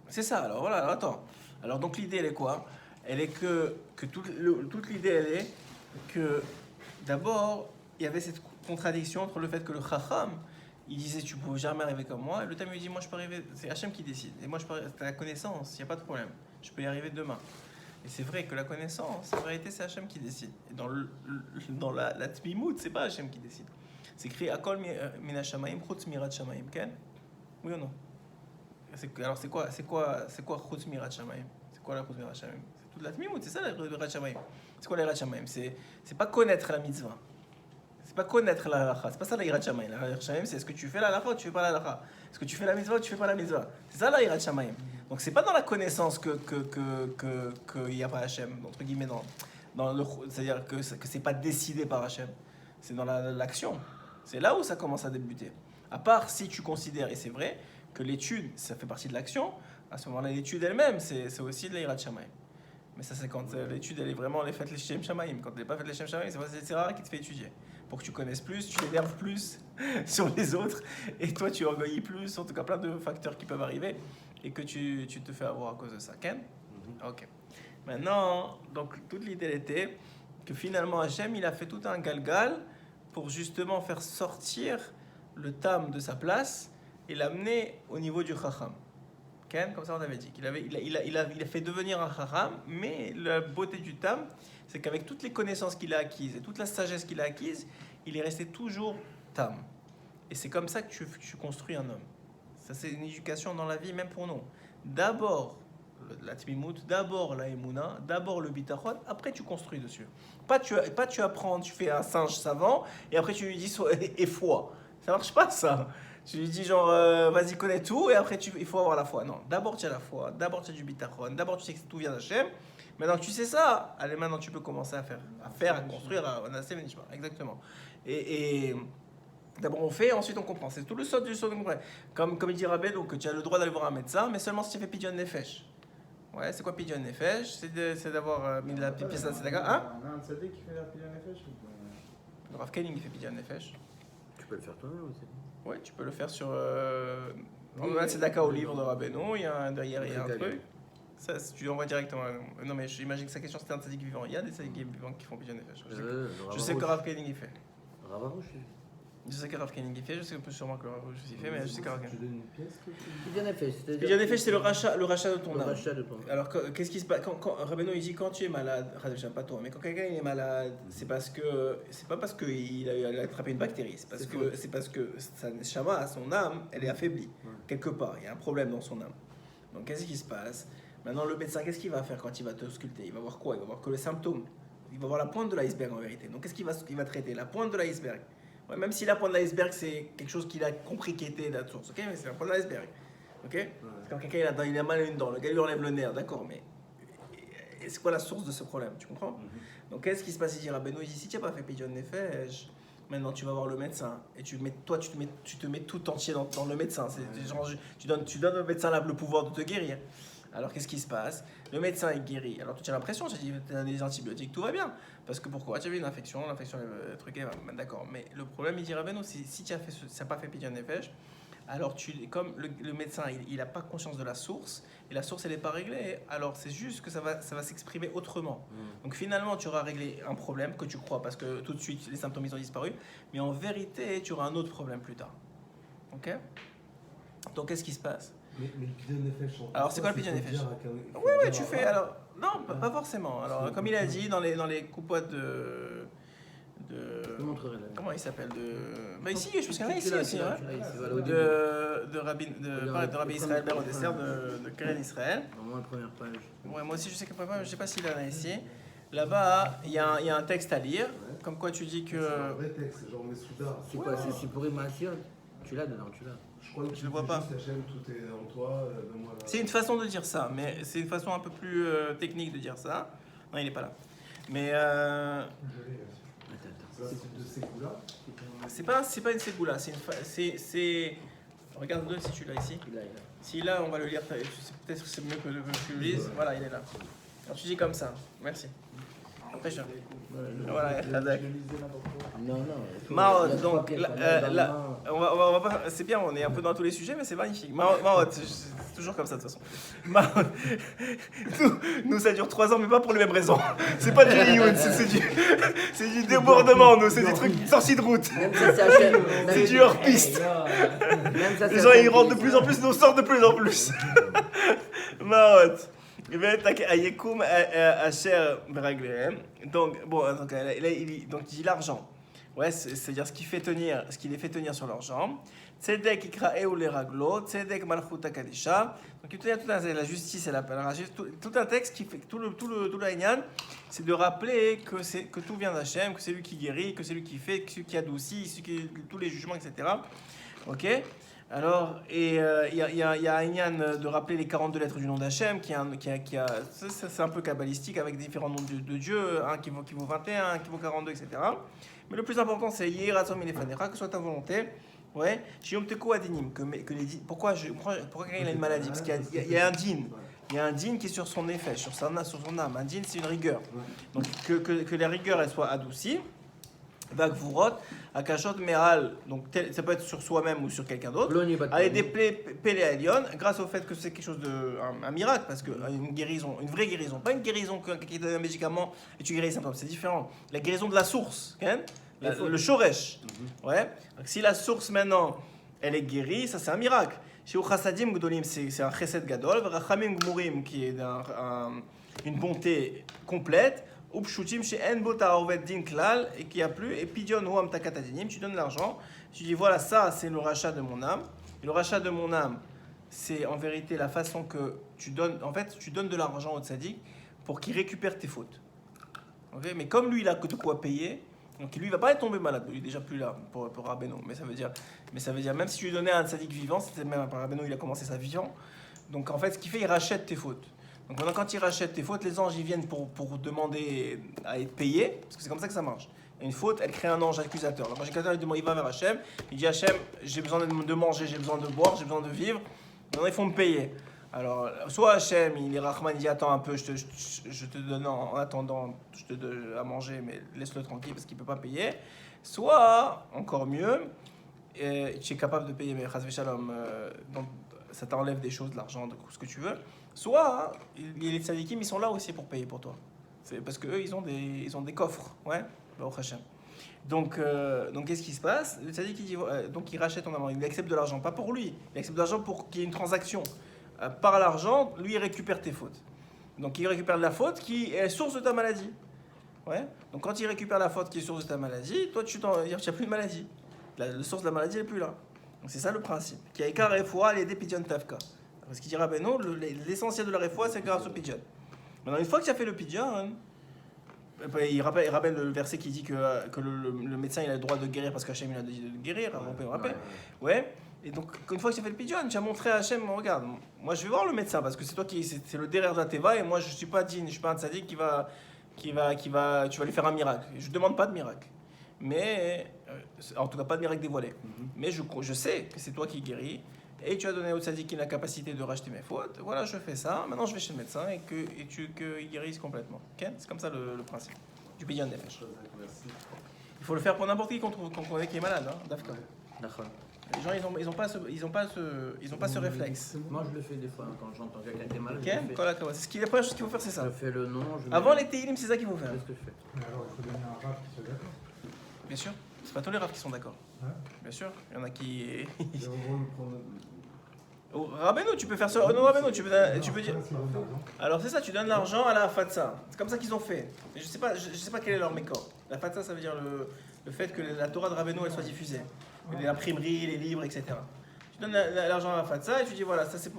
C'est ça, alors voilà, alors, attends. Alors, donc, l'idée, elle est quoi? Elle est que toute l'idée, elle est que d'abord, il y avait cette contradiction entre le fait que le Chacham, il disait tu ne peux jamais arriver comme moi, et le Tam lui dit moi je peux arriver, c'est Hachem qui décide, et moi je peux, c'est la connaissance, il n'y a pas de problème, je peux y arriver demain. Et c'est vrai que la connaissance, en vérité, c'est Hachem qui décide. Et dans la Tmimout, c'est pas Hachem qui décide. C'est écrit Akol mina shamayim chutz mirat shamayim, Ken? Oui ou non? Alors c'est quoi chutz mirat shamayim? C'est quoi la chutz mirat shamayim? C'est toute la Tmimout, c'est ça la mirat shamayim. C'est quoi la mirat shamayim? C'est pas connaître la mitzvah. C'est pas connaître la halakha. C'est pas ça la mirat shamayim. La mirat shamayim, c'est est-ce que tu fais la halakha ou tu fais pas la halakha? Est-ce que tu fais la mitzvah ou tu fais pas la mitzvah? C'est ça la mirat shamayim. Donc c'est pas dans la connaissance que y a pas Hachem, entre guillemets, c'est-à-dire que c'est pas décidé par Hachem, c'est dans l'action. C'est là où ça commence à débuter. À part si tu considères, et c'est vrai, que l'étude, ça fait partie de l'action, à ce moment-là, l'étude elle-même, c'est aussi de l'Irat Shamayim. Mais ça, c'est quand l'étude, elle est vraiment faite les Shem Shamayim. Quand elle n'est pas faite les Shem Shamayim, c'est rare qui te fait étudier. Pour que tu connaisses plus, tu t'énerves plus sur les autres, et toi, tu orgueillis plus, en tout cas, plein de facteurs qui peuvent arriver. Et que tu te fais avoir à cause de ça. Ken? Ok. Maintenant, donc toute l'idée était que finalement Hachem, il a fait tout un galgal pour justement faire sortir le tam de sa place et l'amener au niveau du chacham. Ken, comme ça on avait dit qu'il a fait devenir un chacham, mais la beauté du tam, c'est qu'avec toutes les connaissances qu'il a acquises et toute la sagesse qu'il a acquise, il est resté toujours tam. Et c'est comme ça que tu construis un homme. Ça, c'est une éducation dans la vie, même pour nous. D'abord la tmimout, d'abord la emuna, d'abord le bitachon, après tu construis dessus. Pas tu apprends, tu fais un singe savant, et après tu lui dis et foi. Ça marche pas ça. Tu lui dis genre, vas-y, connais tout, et après il faut avoir la foi. Non, d'abord tu as la foi, d'abord tu as du bitachon, d'abord tu sais que tout vient d'Hachem. Maintenant que tu sais ça, allez, maintenant tu peux commencer à construire, à nasser, exactement. Et d'abord on fait, ensuite on comprend. C'est tout le sort du sort de comprendre. Comme il dit Rabbeinu, que tu as le droit d'aller voir un médecin, mais seulement si tu fais pidyon nefesh. Ouais, c'est quoi pidyon nefesh? C'est d'avoir mis de la pièce à Tzedaka. Hein? On a un tzaddik qui fait la pidyon nefesh ou pas? Le Rav Kening, il fait pidyon nefesh. Tu peux le faire toi-même aussi. Ouais, tu peux le faire sur. On a Tzedaka au livre de Rabbeinu, derrière il y a un truc. Ça, tu envoies directement. Non, mais j'imagine que sa question c'était un tzaddik vivant. Il y a des tzaddik vivants qui font pidyon nefesh. Je sais que Rav Kening il fait. Ravarouche. Je sais que Rav Kening il fait, je sais sûrement que le Rav il fait, mais je sais que Rav Tu Kening. donnes une pièce que tu- Pidyon nefesh, c'est-à-dire. Pidyon nefesh, c'est le rachat de ton Le âme. rachat de ton. Alors, qu'est-ce qui se passe quand Rabbeinu il dit quand tu es malade, j'aime pas toi, mais quand quelqu'un il est malade, c'est pas parce qu'il a attrapé une bactérie, c'est parce que sa neshama, son âme, elle est affaiblie quelque part. Il y a un problème dans son âme. Donc qu'est-ce qui se passe? Maintenant le médecin, qu'est-ce qu'il va faire quand il va te sculpter? Il va voir quoi? Il va voir que le symptôme. Il va voir la pointe de l'iceberg en vérité. Donc qu'est-ce qu'il va traiter? La pointe de l'iceberg. Ouais, même si la pointe de l'iceberg c'est quelque chose qu'il a compris qui était la source, ok? Mais c'est la pointe de l'iceberg. Ok? C'est quand quelqu'un il a mal à une dent, le gars lui enlève le nerf, d'accord, mais c'est quoi la source de ce problème? Tu comprends? Donc qu'est-ce qui se passe ici? Rabbeinu dit si tu n'as pas fait pidyon nefesh, maintenant tu vas voir le médecin et tu te mets tout entier dans le médecin. Genre, tu donnes au médecin le pouvoir de te guérir. Alors qu'est-ce qui se passe? Le médecin il guérit. Alors tu as l'impression, tu dis tu as des antibiotiques, tout va bien. Parce que pourquoi? Tu avais une infection, le truc est d'accord. Mais le problème, il dit Rabbeinu, si tu n'as pas fait pidyon nefesh, alors comme le médecin il n'a pas conscience de la source, et la source elle n'est pas réglée, alors c'est juste que ça va s'exprimer autrement. Donc finalement tu auras réglé un problème que tu crois parce que tout de suite les symptômes ils ont disparu, mais en vérité tu auras un autre problème plus tard. Ok? Donc qu'est-ce qui se passe? Mais le pidyon nefesh. Alors c'est quoi le pidyon nefesh? Oui, tu fais alors. Non, pas forcément. Alors comme il a dit dans les coupottes de comment il s'appelle bah ici, je pense qu'il y en a ici aussi, hein. De Rabbi Israël Ber au dessert de Keren Israël. Au moins la première page. Ouais, moi aussi je sais que papa, je sais pas s'il en a ici. là-bas, il y a un texte à lire, comme quoi tu dis C'est un que... vrai texte, c'est genre Mesouda. C'est quoi? C'est Sipurim Maasiyot? Tu l'as dedans, tu l'as. Je crois que Je le vois pas. juste Hachem, tout est en toi, donne-moi la... C'est une façon de dire ça, mais c'est une façon un peu plus technique de dire ça. Non, il est pas là. Mais Je l'ai, C'est un type de Ségoula. c'est pas une ségoula, c'est regarde-le si tu l'as ici. Il a. Si là, on va le lire, peut-être que c'est mieux que tu le lises. Voilà, il est là. Alors tu dis comme ça. Merci. Très cher. Voilà, Hadak. Non. Maot, Il y a trois donc pièces, là, dans là, la main. on va pas, c'est bien, on est un peu dans tous les sujets, mais c'est magnifique. Maot, c'est toujours comme ça de toute façon. Maot, nous ça dure 3 ans, mais pas pour les mêmes raisons. C'est pas du Lioun, c'est du débordement, nous, c'est des trucs sortis de route. Même ça, c'est Hachem. C'est du hors-piste. Même ça, c'est Les gens Hachem ils rentrent de qui plus dit en plus, nous sortent de plus en plus. Maot. Ayekum Asher Beraglehem. Donc, bon, donc, là, donc il dit l'argent. Ouais, c'est-à-dire ce qui les fait tenir sur leurs jambes. Tzedek ikraeu le raglo, tzedek malchuta kadisha. Donc il y a tout la justice et la justice, tout un texte qui fait tout le Inyan, c'est de rappeler que tout vient d'Hachem, que c'est lui qui guérit, que c'est lui qui fait, que c'est lui qui adoucit, tous les jugements, etc. Ok. Alors, et il y a un Inyan de rappeler les 42 lettres du nom d'Hachem, c'est un peu kabbalistique avec différents noms de Dieu, un qui vaut 21, un qui vaut 42, etc. Mais le plus important, c'est Yeratzom Ilefanecha, que soit ta volonté. Ouais, Shiom Teko Adinim, pourquoi il a une maladie? Parce qu'il y a un dîn. Il y a un dîn qui est sur son effet, sur son âme. Un dîn, c'est une rigueur. Donc, que la rigueur, elle soit adoucie. Vakvurot, Akashot Meral, donc ça peut être sur soi-même ou sur quelqu'un d'autre. Allez, des Pélé à Lyon, grâce au fait que c'est quelque chose un miracle, parce qu'une guérison, une vraie guérison, pas une guérison qui te donne un médicament et tu guéris simplement, c'est différent. La guérison de la source, le shoresh. Ouais. Donc, si la source maintenant, elle est guérie, ça c'est un miracle. Chez Uchasadim Gdolim, c'est un chesed gadol, Rachamim Gmurim, qui est une bonté complète. Upshutim chez Enbota Ovet Din Klal, et qui a plus, et Pidion Huam Takatadinim, tu donnes l'argent, tu dis voilà, ça c'est le rachat de mon âme. Et le rachat de mon âme, c'est en vérité la façon que tu donnes, en fait, tu donnes de l'argent au tzaddik pour qu'il récupère tes fautes. Okay. Mais comme lui, il a de quoi payer, donc lui, il va pas être tombé malade, il est déjà plus là pour Rabbeinu, mais ça veut dire, même si tu lui donnais un tzaddik vivant, c'était même par Rabbeinu, il a commencé sa vivant. Donc en fait, ce qu'il fait, il rachète tes fautes. Donc maintenant, quand il rachète tes fautes, les anges ils viennent pour demander à être payés, parce que c'est comme ça que ça marche. Une faute, elle crée un ange accusateur. L'ange accusateur, il va vers Hachem, il dit Hachem, j'ai besoin de manger, j'ai besoin de boire, j'ai besoin de vivre, maintenant il faut me payer. Alors, soit Hachem, il est Rahman, il dit attends un peu, je te donne en attendant, je te donne à manger, mais laisse-le tranquille parce qu'il ne peut pas payer. Soit, encore mieux, tu es capable de payer, mais Chas V'Shalom, ça t'enlève des choses, de l'argent, de ce que tu veux. Soit, les tzadikim, ils sont là aussi pour payer pour toi. C'est parce qu'eux, ils ont des coffres. Ouais, Baruch Hashem. Donc qu'est-ce qui se passe? Le tzadik, donc il rachète en avant. Il accepte de l'argent, pas pour lui. Il accepte de l'argent pour qu'il y ait une transaction. Par l'argent, lui, il récupère tes fautes. Donc il récupère la faute qui est source de ta maladie. Ouais. Donc quand il récupère la faute qui est source de ta maladie, toi, tu n'as plus de maladie. La source de la maladie, elle n'est plus là. Donc c'est ça le principe. Qui a écart refoua les pigeon tafka. Parce qu'il dira, ben non, l'essentiel de la refoua, c'est grâce au pigeon. Maintenant, une fois que tu as fait le pigeon, il rappelle le verset qui dit que le médecin il a le droit de guérir parce qu'Hachem il a dit de guérir. On rappelle. Ouais. Et donc, une fois que tu as fait le pigeon, tu as montré à Hachem, regarde, moi je vais voir le médecin parce que c'est toi c'est le derrière de la teva et moi je suis pas digne, je suis pas un tzaddik tu vas lui faire un miracle. Je ne demande pas de miracle. Mais, en tout cas pas de miracle dévoilé. Mais je sais que c'est toi qui guéris. Et tu as donné au tzaddik la capacité de racheter mes fautes. Voilà, je fais ça. Maintenant, je vais chez le médecin et qu'il guérisse complètement. Okay, c'est comme ça le principe du pidyon nefesh. Il faut le faire pour n'importe qui qu'on connaît qui est malade. Hein, Dafka. Les gens, ils ont pas ce réflexe. Moi, je le fais des fois hein, quand j'entends quelqu'un qui est malade. Okay, la première chose qu'il faut faire, c'est ça. Je fais le nom. Avant les Teilim, c'est ça qu'il faut faire. C'est ce que je fais. Mais alors, il faut donner un rap qui soit d'accord. Bien sûr. C'est pas tous les rabbins qui sont d'accord. Hein? Bien sûr. Il y en a qui. Et on va le prendre. Rabbeinu, tu peux faire ça. Non, Rabbeinu, tu peux dire. Ça, c'est bon, l'argent. Alors c'est ça, tu donnes l'argent à la fatsa. C'est comme ça qu'ils ont fait. Et je sais pas quel est leur mécor. La fatsa, ça veut dire le fait que la Torah de Rabbeinu elle soit diffusée, les imprimeries, les livres, etc. Tu donnes l'argent à la fatsa et tu dis voilà, ça c'est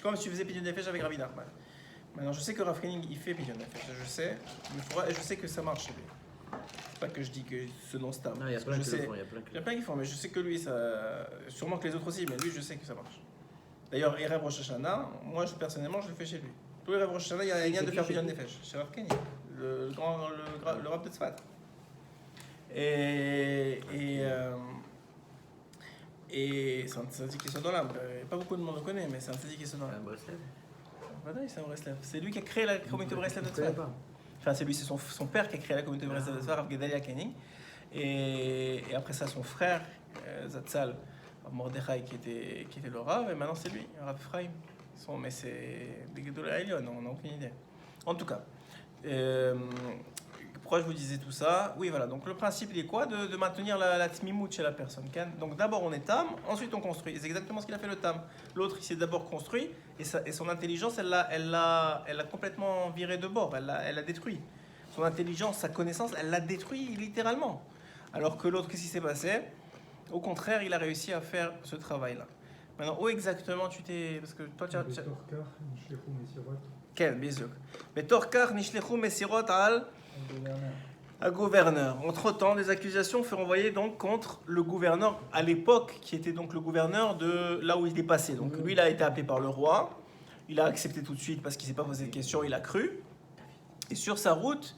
comme si tu faisais pidyon nefesh avec Rabbi Nachman. Maintenant, je sais que Rav Koenig, il fait Pidyon Nefesh, je sais, et je sais que ça marche chez lui. C'est pas que je dis que ce nom stam. Non, il y a Parce que plein je qui le sais- font, il y a plein qui Il y a plein qui font, mais je sais que lui, ça... sûrement que les autres aussi, mais lui, je sais que ça marche. D'ailleurs, Erev Rosh Hashanah, moi, personnellement, je le fais chez lui. Tous les Erev Rosh Hashanah, il y a un lien de faire Pidyon Nefesh. Chez Rav Koenig, le Rav de Tzfat. Et c'est un tzaddik qui est dans l'âme. Pas beaucoup de monde le connaît, mais c'est un tzaddik qui est dans Ah, l'âme. Breslev. Voilà, c'est un Breslev. C'est lui qui a créé la communauté Breslev de Je connais Tzfat. pas. Enfin, c'est lui, c'est son père qui a créé la communauté Breslev de Tzfat, Rav Gedalia Koenig. Et après ça, son frère, Zatzal, Mordechai, qui était le Rav, et maintenant c'est lui, Rav Ephraim. Mais c'est des Gedolei Haïlion, on n'a aucune idée. En tout cas, pourquoi je vous disais tout ça? Oui, voilà, donc le principe, il est quoi? De maintenir la tmimout chez la personne. Donc d'abord on est tam, ensuite on construit. Et c'est exactement ce qu'il a fait le tam. L'autre, il s'est d'abord construit, et son intelligence, elle l'a complètement viré de bord, elle l'a détruit. Son intelligence, sa connaissance, elle l'a détruit littéralement. Alors que l'autre, qu'est-ce qui s'est passé? Au contraire, il a réussi à faire ce travail-là. Maintenant, où exactement tu t'es... Parce que toi, tu as... Torkar, Nishlechu, Messirot. Quel bisou. Mais Torkar, Nishlechu, Messirot, Al... Gouverneur. à gouverneur. Entre-temps, des accusations furent envoyées donc contre le gouverneur à l'époque, qui était donc le gouverneur de là où il est passé. Donc lui, il a été appelé par le roi. Il a accepté tout de suite parce qu'il ne s'est pas posé de questions, il a cru. Et sur sa route,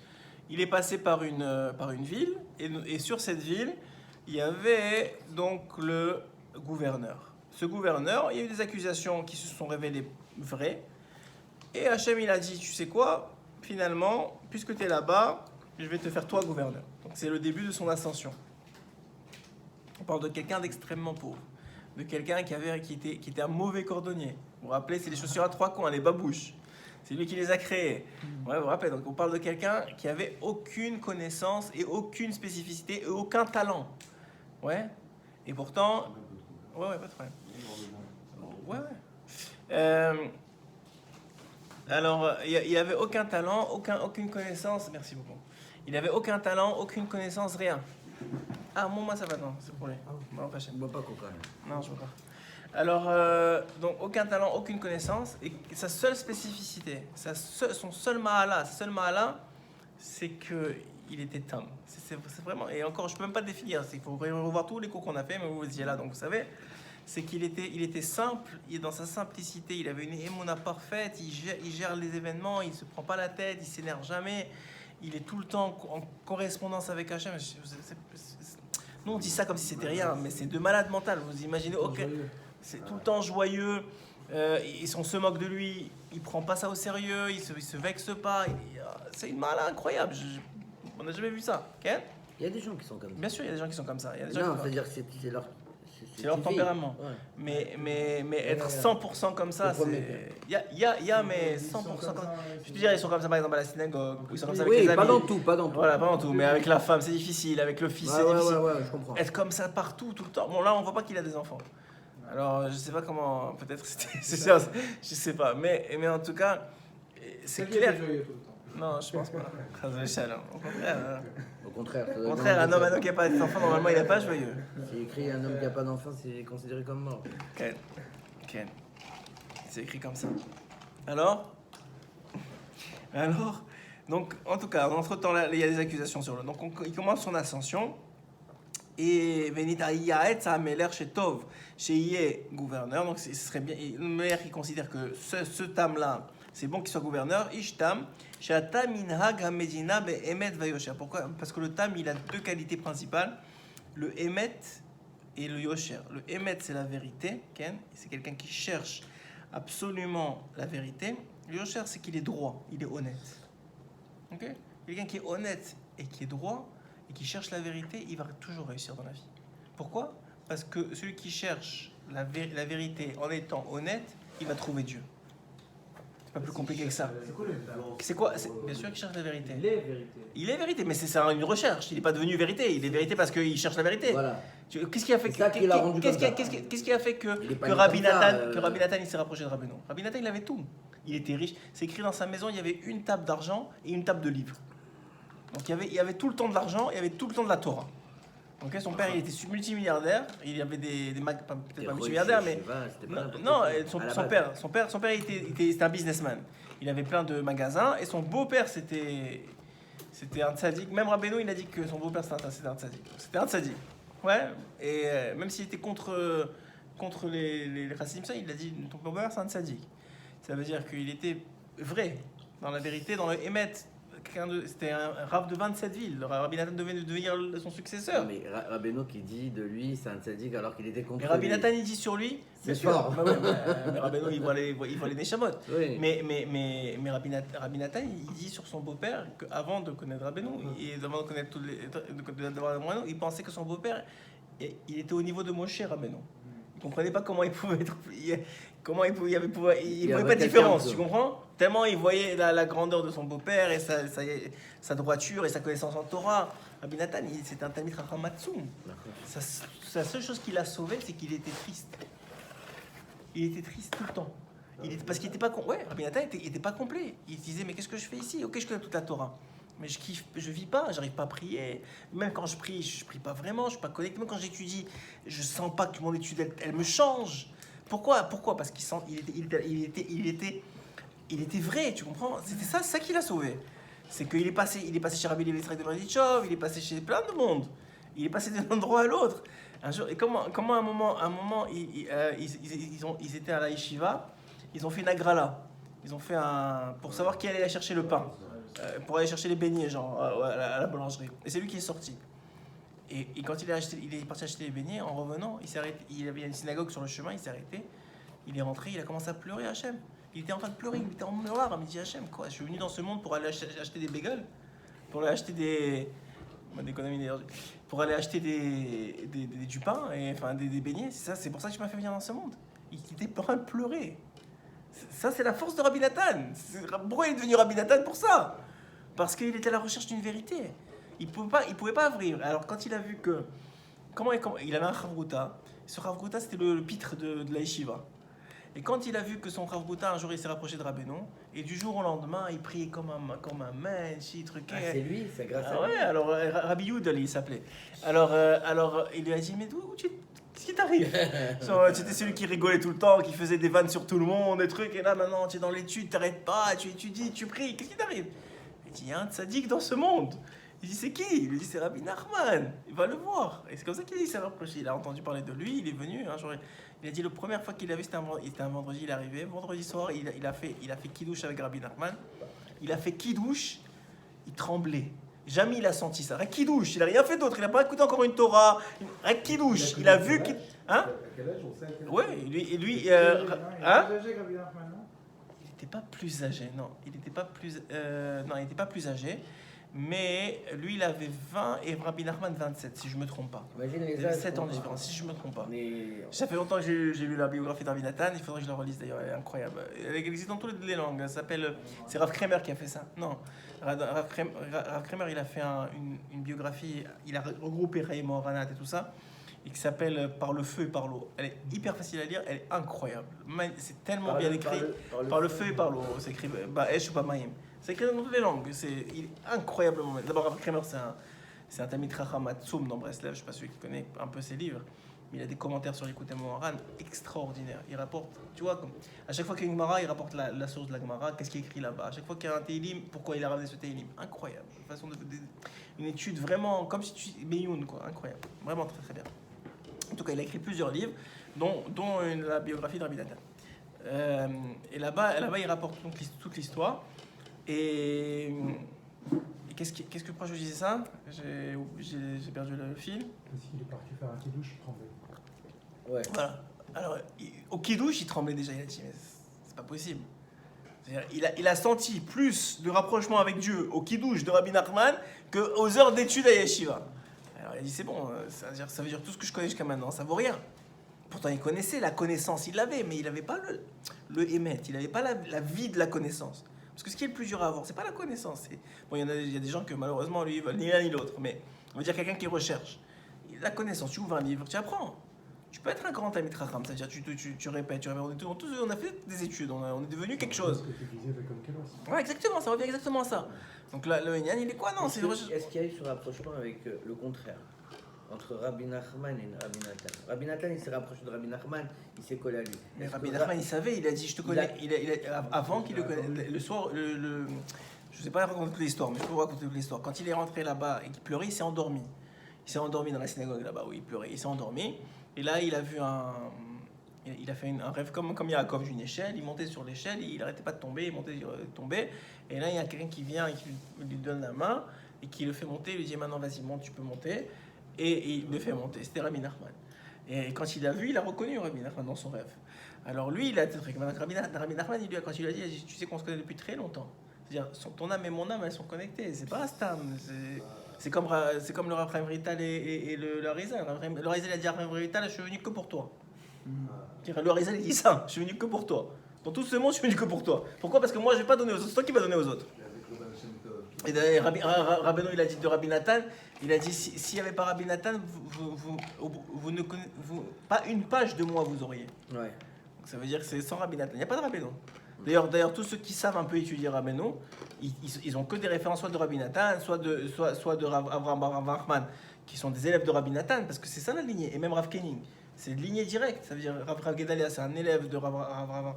il est passé par une ville. Et sur cette ville, il y avait donc le gouverneur. Ce gouverneur, il y a eu des accusations qui se sont révélées vraies. Et Hachem, il a dit, tu sais quoi? Finalement, puisque tu es là-bas, je vais te faire toi gouverneur. Donc c'est le début de son ascension. On parle de quelqu'un d'extrêmement pauvre, de quelqu'un qui était un mauvais cordonnier. Vous vous rappelez, c'est les chaussures à trois coins, les babouches. C'est lui qui les a créées. Ouais, vous vous rappelez, donc on parle de quelqu'un qui avait aucune connaissance et aucune spécificité et aucun talent. Ouais. Et pourtant, ouais, pas de problème. Ouais. Alors, il n'avait aucun talent, aucune connaissance. Merci beaucoup. Il n'avait aucun talent, aucune connaissance, rien. Ah, moi ça va, non, c'est pour lui. Non, pas chez Je bois pas coca. Non, je veux pas. Alors, donc, aucun talent, aucune connaissance. Et sa seule spécificité, son seul mahala, c'est qu'il était tam. C'est vraiment, et encore, je peux même pas le définir. Il faut revoir tous les cours qu'on a fait, mais vous étiez là, donc vous savez. C'est qu'il était simple, dans sa simplicité, il avait une émouna parfaite, il gère les événements, il ne se prend pas la tête, il ne s'énerve jamais, il est tout le temps en correspondance avec Hachem. Nous on dit ça comme si c'était rien, mais c'est de malade mental, vous imaginez, c'est tout le temps joyeux, on se moque de lui, il ne prend pas ça au sérieux, il se vexe pas, c'est une malade incroyable, on n'a jamais vu ça, ok? Il y a des gens qui sont comme ça. Bien sûr, il y a des gens qui sont comme ça. Il y a des gens Non, qui c'est-à-dire que c'est leur... C'est leur tempérament. Ouais. Mais être 100% comme ça, Le premier c'est... Il y a, mais 100% comme ça. Je te dirais, ils sont comme ça par exemple à la synagogue, ou ils sont comme ça avec Oui, les amis. pas dans tout, pas dans tout. Voilà, pas dans tout. Mais avec la femme, c'est difficile. Avec le fils, c'est difficile. Ouais, je comprends. Être comme ça partout, tout le temps. Bon, là, on voit pas qu'il a des enfants. Alors, je sais pas comment... Peut-être c'est ça, je sais pas. Mais en tout cas, c'est clair. Joyeux tout le temps. Non, je pense pas. Au contraire, Au contraire. Au contraire, un homme qui n'a pas d'enfant, normalement, il n'est pas joyeux. C'est écrit un homme qui n'a pas d'enfant, c'est considéré comme mort. Ken. C'est écrit comme ça. Alors, donc, en tout cas, entre-temps, là, il y a des accusations sur lui. Donc, il commence son ascension. Et Venita Yaet, ça Meler chez Tov, chez Yé, gouverneur. Donc, ce serait bien. Le maire qui considère que ce tam-là, c'est bon qu'il soit gouverneur. Ishtam, Shata Minhag Hamedina Be Emet Vayosher. Pourquoi? Parce que le tam, il a deux qualités principales, le Emet et le Yosher. Le Emet, c'est la vérité, Ken. C'est quelqu'un qui cherche absolument la vérité. Le Yosher, c'est qu'il est droit, il est honnête. Ok? Quelqu'un qui est honnête et qui est droit et qui cherche la vérité, il va toujours réussir dans la vie. Pourquoi? Parce que celui qui cherche la vérité en étant honnête, il va trouver Dieu. C'est pas plus compliqué que ça. C'est quoi? Bien sûr qu'il cherche la vérité. Il est vérité. Il est vérité, mais c'est une recherche. Il n'est pas devenu vérité. Il est vérité parce qu'il cherche la vérité. Voilà. Qu'est-ce qui a fait C'est ça qui l'a rendu comme ça. qu'est-ce qui a fait Il est pas que né Rabbi comme ça, Nathan, il s'est rapproché de Rabbeinu? Rabbi Nathan, il avait tout. Il était riche. C'est écrit dans sa maison, il y avait une table d'argent et une table de livres. Donc il y avait tout le temps de l'argent et il y avait tout le temps de la Torah. Donc son père, il était multimilliardaire. Il avait peut-être pas multimilliardaire, mais non, son père, c'était un businessman. il avait plein de magasins, et son beau-père, c'était un tzaddik. Même Rabbeinu, il a dit que son beau-père, c'était un tzaddik. C'était un tzaddik. Ouais, et même s'il était contre les racismes, ça, il a dit, ton beau-père, c'est un tzaddik. Ça veut dire qu'il était vrai, dans la vérité, dans le Emet. C'était un rave de 27 villes. Le Rabbi Nathan devait devenir son successeur. Mais Rabbeinu qui dit de lui, c'est un tzaddik alors qu'il était contre Mais Rabbi lui. Nathan, il dit sur lui. C'est sûr. fort. Bah ouais, mais Rabbeinu, il voit les Neshamot. Oui. Mais Rabbi Nathan, il dit sur son beau-père qu'avant de connaître Rabbeinu, et avant de connaître Rabbeinu, il pensait que son beau-père, il était au niveau de Moshe Rabbeinu. Il comprenait pas comment il pouvait être. Comment il pouvait pas de différence, tu comprends? Tellement il voyait la grandeur de son beau-père et sa droiture et sa connaissance en Torah. Rabbi Nathan, c'était un Talmid Chacham Matsum. La seule chose qui l'a sauvé, c'est qu'il était triste. Il était triste tout le temps. Parce qu'il était pas ouais, Rabbi Nathan était pas complet. Il se disait mais qu'est-ce que je fais ici? Ok, je connais toute la Torah, mais je vis pas, j'arrive pas à prier. Même quand je prie pas vraiment, je suis pas connecté. Même quand j'étudie, je sens pas que mon étude elle me change. Pourquoi? Parce qu'il était vrai, tu comprends? C'était ça qui l'a sauvé. C'est qu'il est passé chez Rabbi Levi Yitzhak de Berdichov, il est passé chez plein de monde. Il est passé d'un endroit à l'autre. Un jour, et comment à un moment, ils étaient à la yeshiva, ils ont fait une agrala. Ils ont fait pour savoir qui allait aller chercher le pain, pour aller chercher les beignets, genre à la boulangerie. Et c'est lui qui est sorti. Et quand il est parti acheter les beignets, en revenant, il s'est arrêté. Il y avait une synagogue sur le chemin, il s'est arrêté. Il est rentré, il a commencé à pleurer, Hachem. Il était en train de pleurer, il était en larmes. Il dit Hachem, quoi, je suis venu dans ce monde pour aller acheter des bagels, pour aller acheter pour aller acheter du pain, et, enfin des beignets. C'est pour ça que tu m'as fait venir dans ce monde. Il était en train de pleurer. Ça, c'est la force de Rabbi Nathan. Pourquoi il est devenu Rabbi Nathan pour ça? Parce qu'il était à la recherche d'une vérité. Il pouvait pas vivre. Alors quand il a vu que il avait un Chavruta, ce Chavruta c'était le pitre de la yeshiva. Et quand il a vu que son Chavruta un jour il s'est rapproché de Rabbeinu, et du jour au lendemain il priait comme un mensch, il truquait. Ah, c'est lui, c'est grâce à lui. Ouais, alors Rabbi Yudel il s'appelait. Alors il lui a dit mais qu'est-ce qui t'arrive? C'était celui qui rigolait tout le temps, qui faisait des vannes sur tout le monde, des trucs, et là maintenant tu es dans l'étude, t'arrêtes pas, tu étudies, tu pries, qu'est-ce qui t'arrive? Il dit il y a un tzaddik dans ce monde. Il dit c'est qui? Il lui dit c'est Rabbi Nachman, il va le voir. Et c'est comme ça qu'il s'est rapproché. Il a entendu parler de lui, il est venu un jour. Il a dit la première fois qu'il l'a vu, c'était un vendredi, il est arrivé. Vendredi soir, il a fait Kiddush avec Rabbi Nachman. Il a fait Kiddush, il tremblait. Jamais il a senti ça. Rien Kiddush, il a rien fait d'autre. Il n'a pas écouté encore une Torah. Rien Kiddush, il a vu qu'il. Hein? À quel âge on sait à quel âge? Ouais, lui. Il est Hein? plus âgé que Rabbi Nachman, non? Il n'était pas plus âgé, non. Il n'était pas plus âgé. Mais lui, il avait 20 et Rabbi Nachman 27, si je ne me trompe pas. Imagine les Il avait âges. 7 ans de différence, si je ne me trompe pas. Mais Ça fait longtemps que j'ai lu la biographie de Rabbi Nathan, il faudrait que je la relise d'ailleurs, elle est incroyable. Elle existe dans toutes les langues, c'est Rav Kremer qui a fait ça. Non, Rav Kremer, il a fait une biographie, il a regroupé Raïm Ranat et tout ça, et qui s'appelle Par le feu et par l'eau. Elle est hyper facile à lire, elle est incroyable. C'est tellement bien écrit. Par le feu et par l'eau, c'est écrit Ba'esh ou Ba'mayim. C'est écrit dans toutes les langues, il est incroyablement bien. D'abord, Rav Kremer, c'est un Talmid Chacham Matsum dans Breslev, je ne sais pas celui qui connaît un peu ses livres. Mais il a des commentaires sur l'écoute Moharan extraordinaires. Il rapporte, tu vois, comme à chaque fois qu'il y a une Gemara, il rapporte la source de la Gemara, qu'est-ce qui est écrit là-bas. À chaque fois qu'il y a un Teilim, pourquoi il a ramené ce Teilim. Incroyable. Une étude vraiment comme si tu. Beyoun, quoi. Incroyable. Vraiment très très bien. En tout cas, il a écrit plusieurs livres, dont la biographie de Rabbi Nathan. Et là-bas, il rapporte donc toute l'histoire. Et pourquoi je disais ça? J'ai perdu le fil. Parce qu'il est parti faire un kidouche, il tremblait. ouais. Voilà. Alors, au Kiddush, il tremblait déjà. Il a dit, mais c'est pas possible. C'est-à-dire, il a senti plus de rapprochement avec Dieu au Kiddush de Rabbi Nachman qu'aux heures d'études à Yeshiva. Alors, il a dit, c'est bon, ça veut dire tout ce que je connais jusqu'à maintenant, ça vaut rien. Pourtant, il connaissait la connaissance, il l'avait, mais il n'avait pas le émet, il n'avait pas la vie de la connaissance. Parce que ce qui est le plus dur à avoir, c'est pas la connaissance. Bon, il y a des gens que malheureusement, lui, ils veulent ni l'un ni l'autre, mais on va dire quelqu'un qui recherche. La connaissance, tu ouvres un livre, tu apprends. Tu peux être un grand Talmid Chacham, c'est-à-dire tu répètes, on a fait des études, on est devenu quelque chose. Ce que tu disais avec comme Kélos. Ouais, exactement, ça revient exactement à ça. Donc là, le Henyan, il est quoi? Non, c'est Est-ce qu'il y a eu ce rapprochement avec le contraire? entre Rabbi Nachman et Rabbi Nathan. Rabbi Nathan, il s'est rapproché de Rabbi Nachman, il s'est collé à lui. Mais Est-ce Rabbi que Nachman, il savait, il a dit je te connais. Avant qu'il le connaisse, le soir, je ne sais pas raconter toute l'histoire, mais je peux vous raconter toute l'histoire. Quand il est rentré là-bas et qu'il pleurait, il s'est endormi. Il s'est endormi dans la synagogue là-bas où il pleurait. Il s'est endormi. Et là, il a vu il a fait un rêve comme Yaakov d'une échelle. Il montait sur l'échelle, il n'arrêtait pas de tomber, il montait, tombait. Et là, il y a quelqu'un qui vient et qui lui donne la main et qui le fait monter. Il lui dit maintenant, vas-y, monte, tu peux monter. Et il le fait monter. C'était Rabbi Nachman. Et quand il l'a vu, il a reconnu Rabbi Nachman dans son rêve. Alors lui, il a été très. Rabbi Nachman, quand il lui a dit, tu sais qu'on se connaît depuis très longtemps. C'est-à-dire, ton âme et mon âme, elles sont connectées. C'est pas Stam. C'est comme le Raphaël Rital et le Harizal. Le Harizal a dit à Raphaël Rital, je suis venu que pour toi. Le Harizal, il dit ça, je suis venu que pour toi. Dans tout ce monde, je suis venu que pour toi. Pourquoi? Parce que moi, je vais pas donner aux autres. C'est toi qui vas donner aux autres. Et d'ailleurs, Rabbeinu, il a dit de Rabbi Nathan, il a dit, s'il n'y avait pas Rabbi Nathan, vous ne connaissez, pas une page de moi vous auriez. Ouais. Donc ça veut dire que c'est sans Rabbi Nathan. Il n'y a pas de Rabbeinu. D'ailleurs, tous ceux qui savent un peu étudier Rabbeinu, ils ont que des références soit de Rabbi Nathan, soit de Avraham Rahman, qui sont des élèves de Rabbi Nathan, parce que c'est ça la lignée. Et même Rav Kening, c'est une lignée directe. Ça veut dire Rav Gedalia, c'est un élève de Rav Rahman,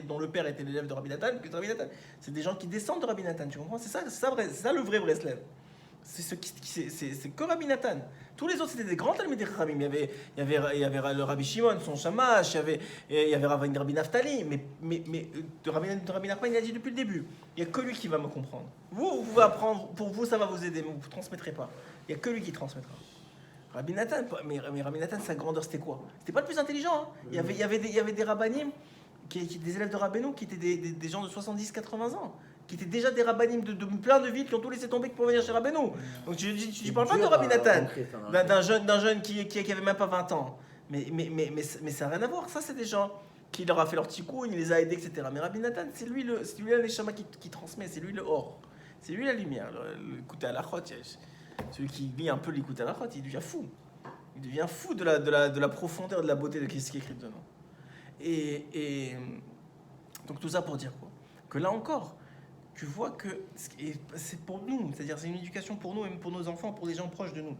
dont le père était l'élève de Rabbi Nathan. C'est des gens qui descendent de Rabbi Nathan, tu comprends? C'est ça le vrai Breslev. C'est que Rabbi Nathan. Tous les autres, c'était des grands Talmidei Chachamim. Il y avait le Rabbi Shimon, son Shamash, il y avait Rabbi Naftali, mais Rabbi Nachman, il a dit depuis le début, il n'y a que lui qui va me comprendre. Vous pouvez apprendre, pour vous, ça va vous aider, mais vous ne transmettrez pas. Il n'y a que lui qui transmettra. Rabbi Nathan, mais Rabbi Nathan, sa grandeur, c'était quoi? C'était pas le plus intelligent. Hein. Il y avait des rabbanim, des élèves de Rabbeinu, qui étaient des gens de 70-80 ans. Qui étaient déjà des rabbanim de plein de villes qui ont tout laissé tomber pour venir chez Rabbeinu. Donc tu parles pas de Rabbi Nathan, d'un jeune qui avait même pas 20 ans. Mais ça n'a rien à voir. Ça, c'est des gens qui leur a fait leur petit coup, il les a aidés, etc. Mais Rabbi Nathan, c'est lui le neshama qui transmet, c'est lui le or. C'est lui la lumière, l'écoute à la chot. Celui qui vit un peu l'écoute à la chot, il devient fou. Il devient fou de la profondeur, de la beauté de ce qui est écrit dedans. Et donc tout ça pour dire quoi? Que là encore, tu vois que c'est pour nous, c'est-à-dire c'est une éducation pour nous et pour nos enfants, pour des gens proches de nous.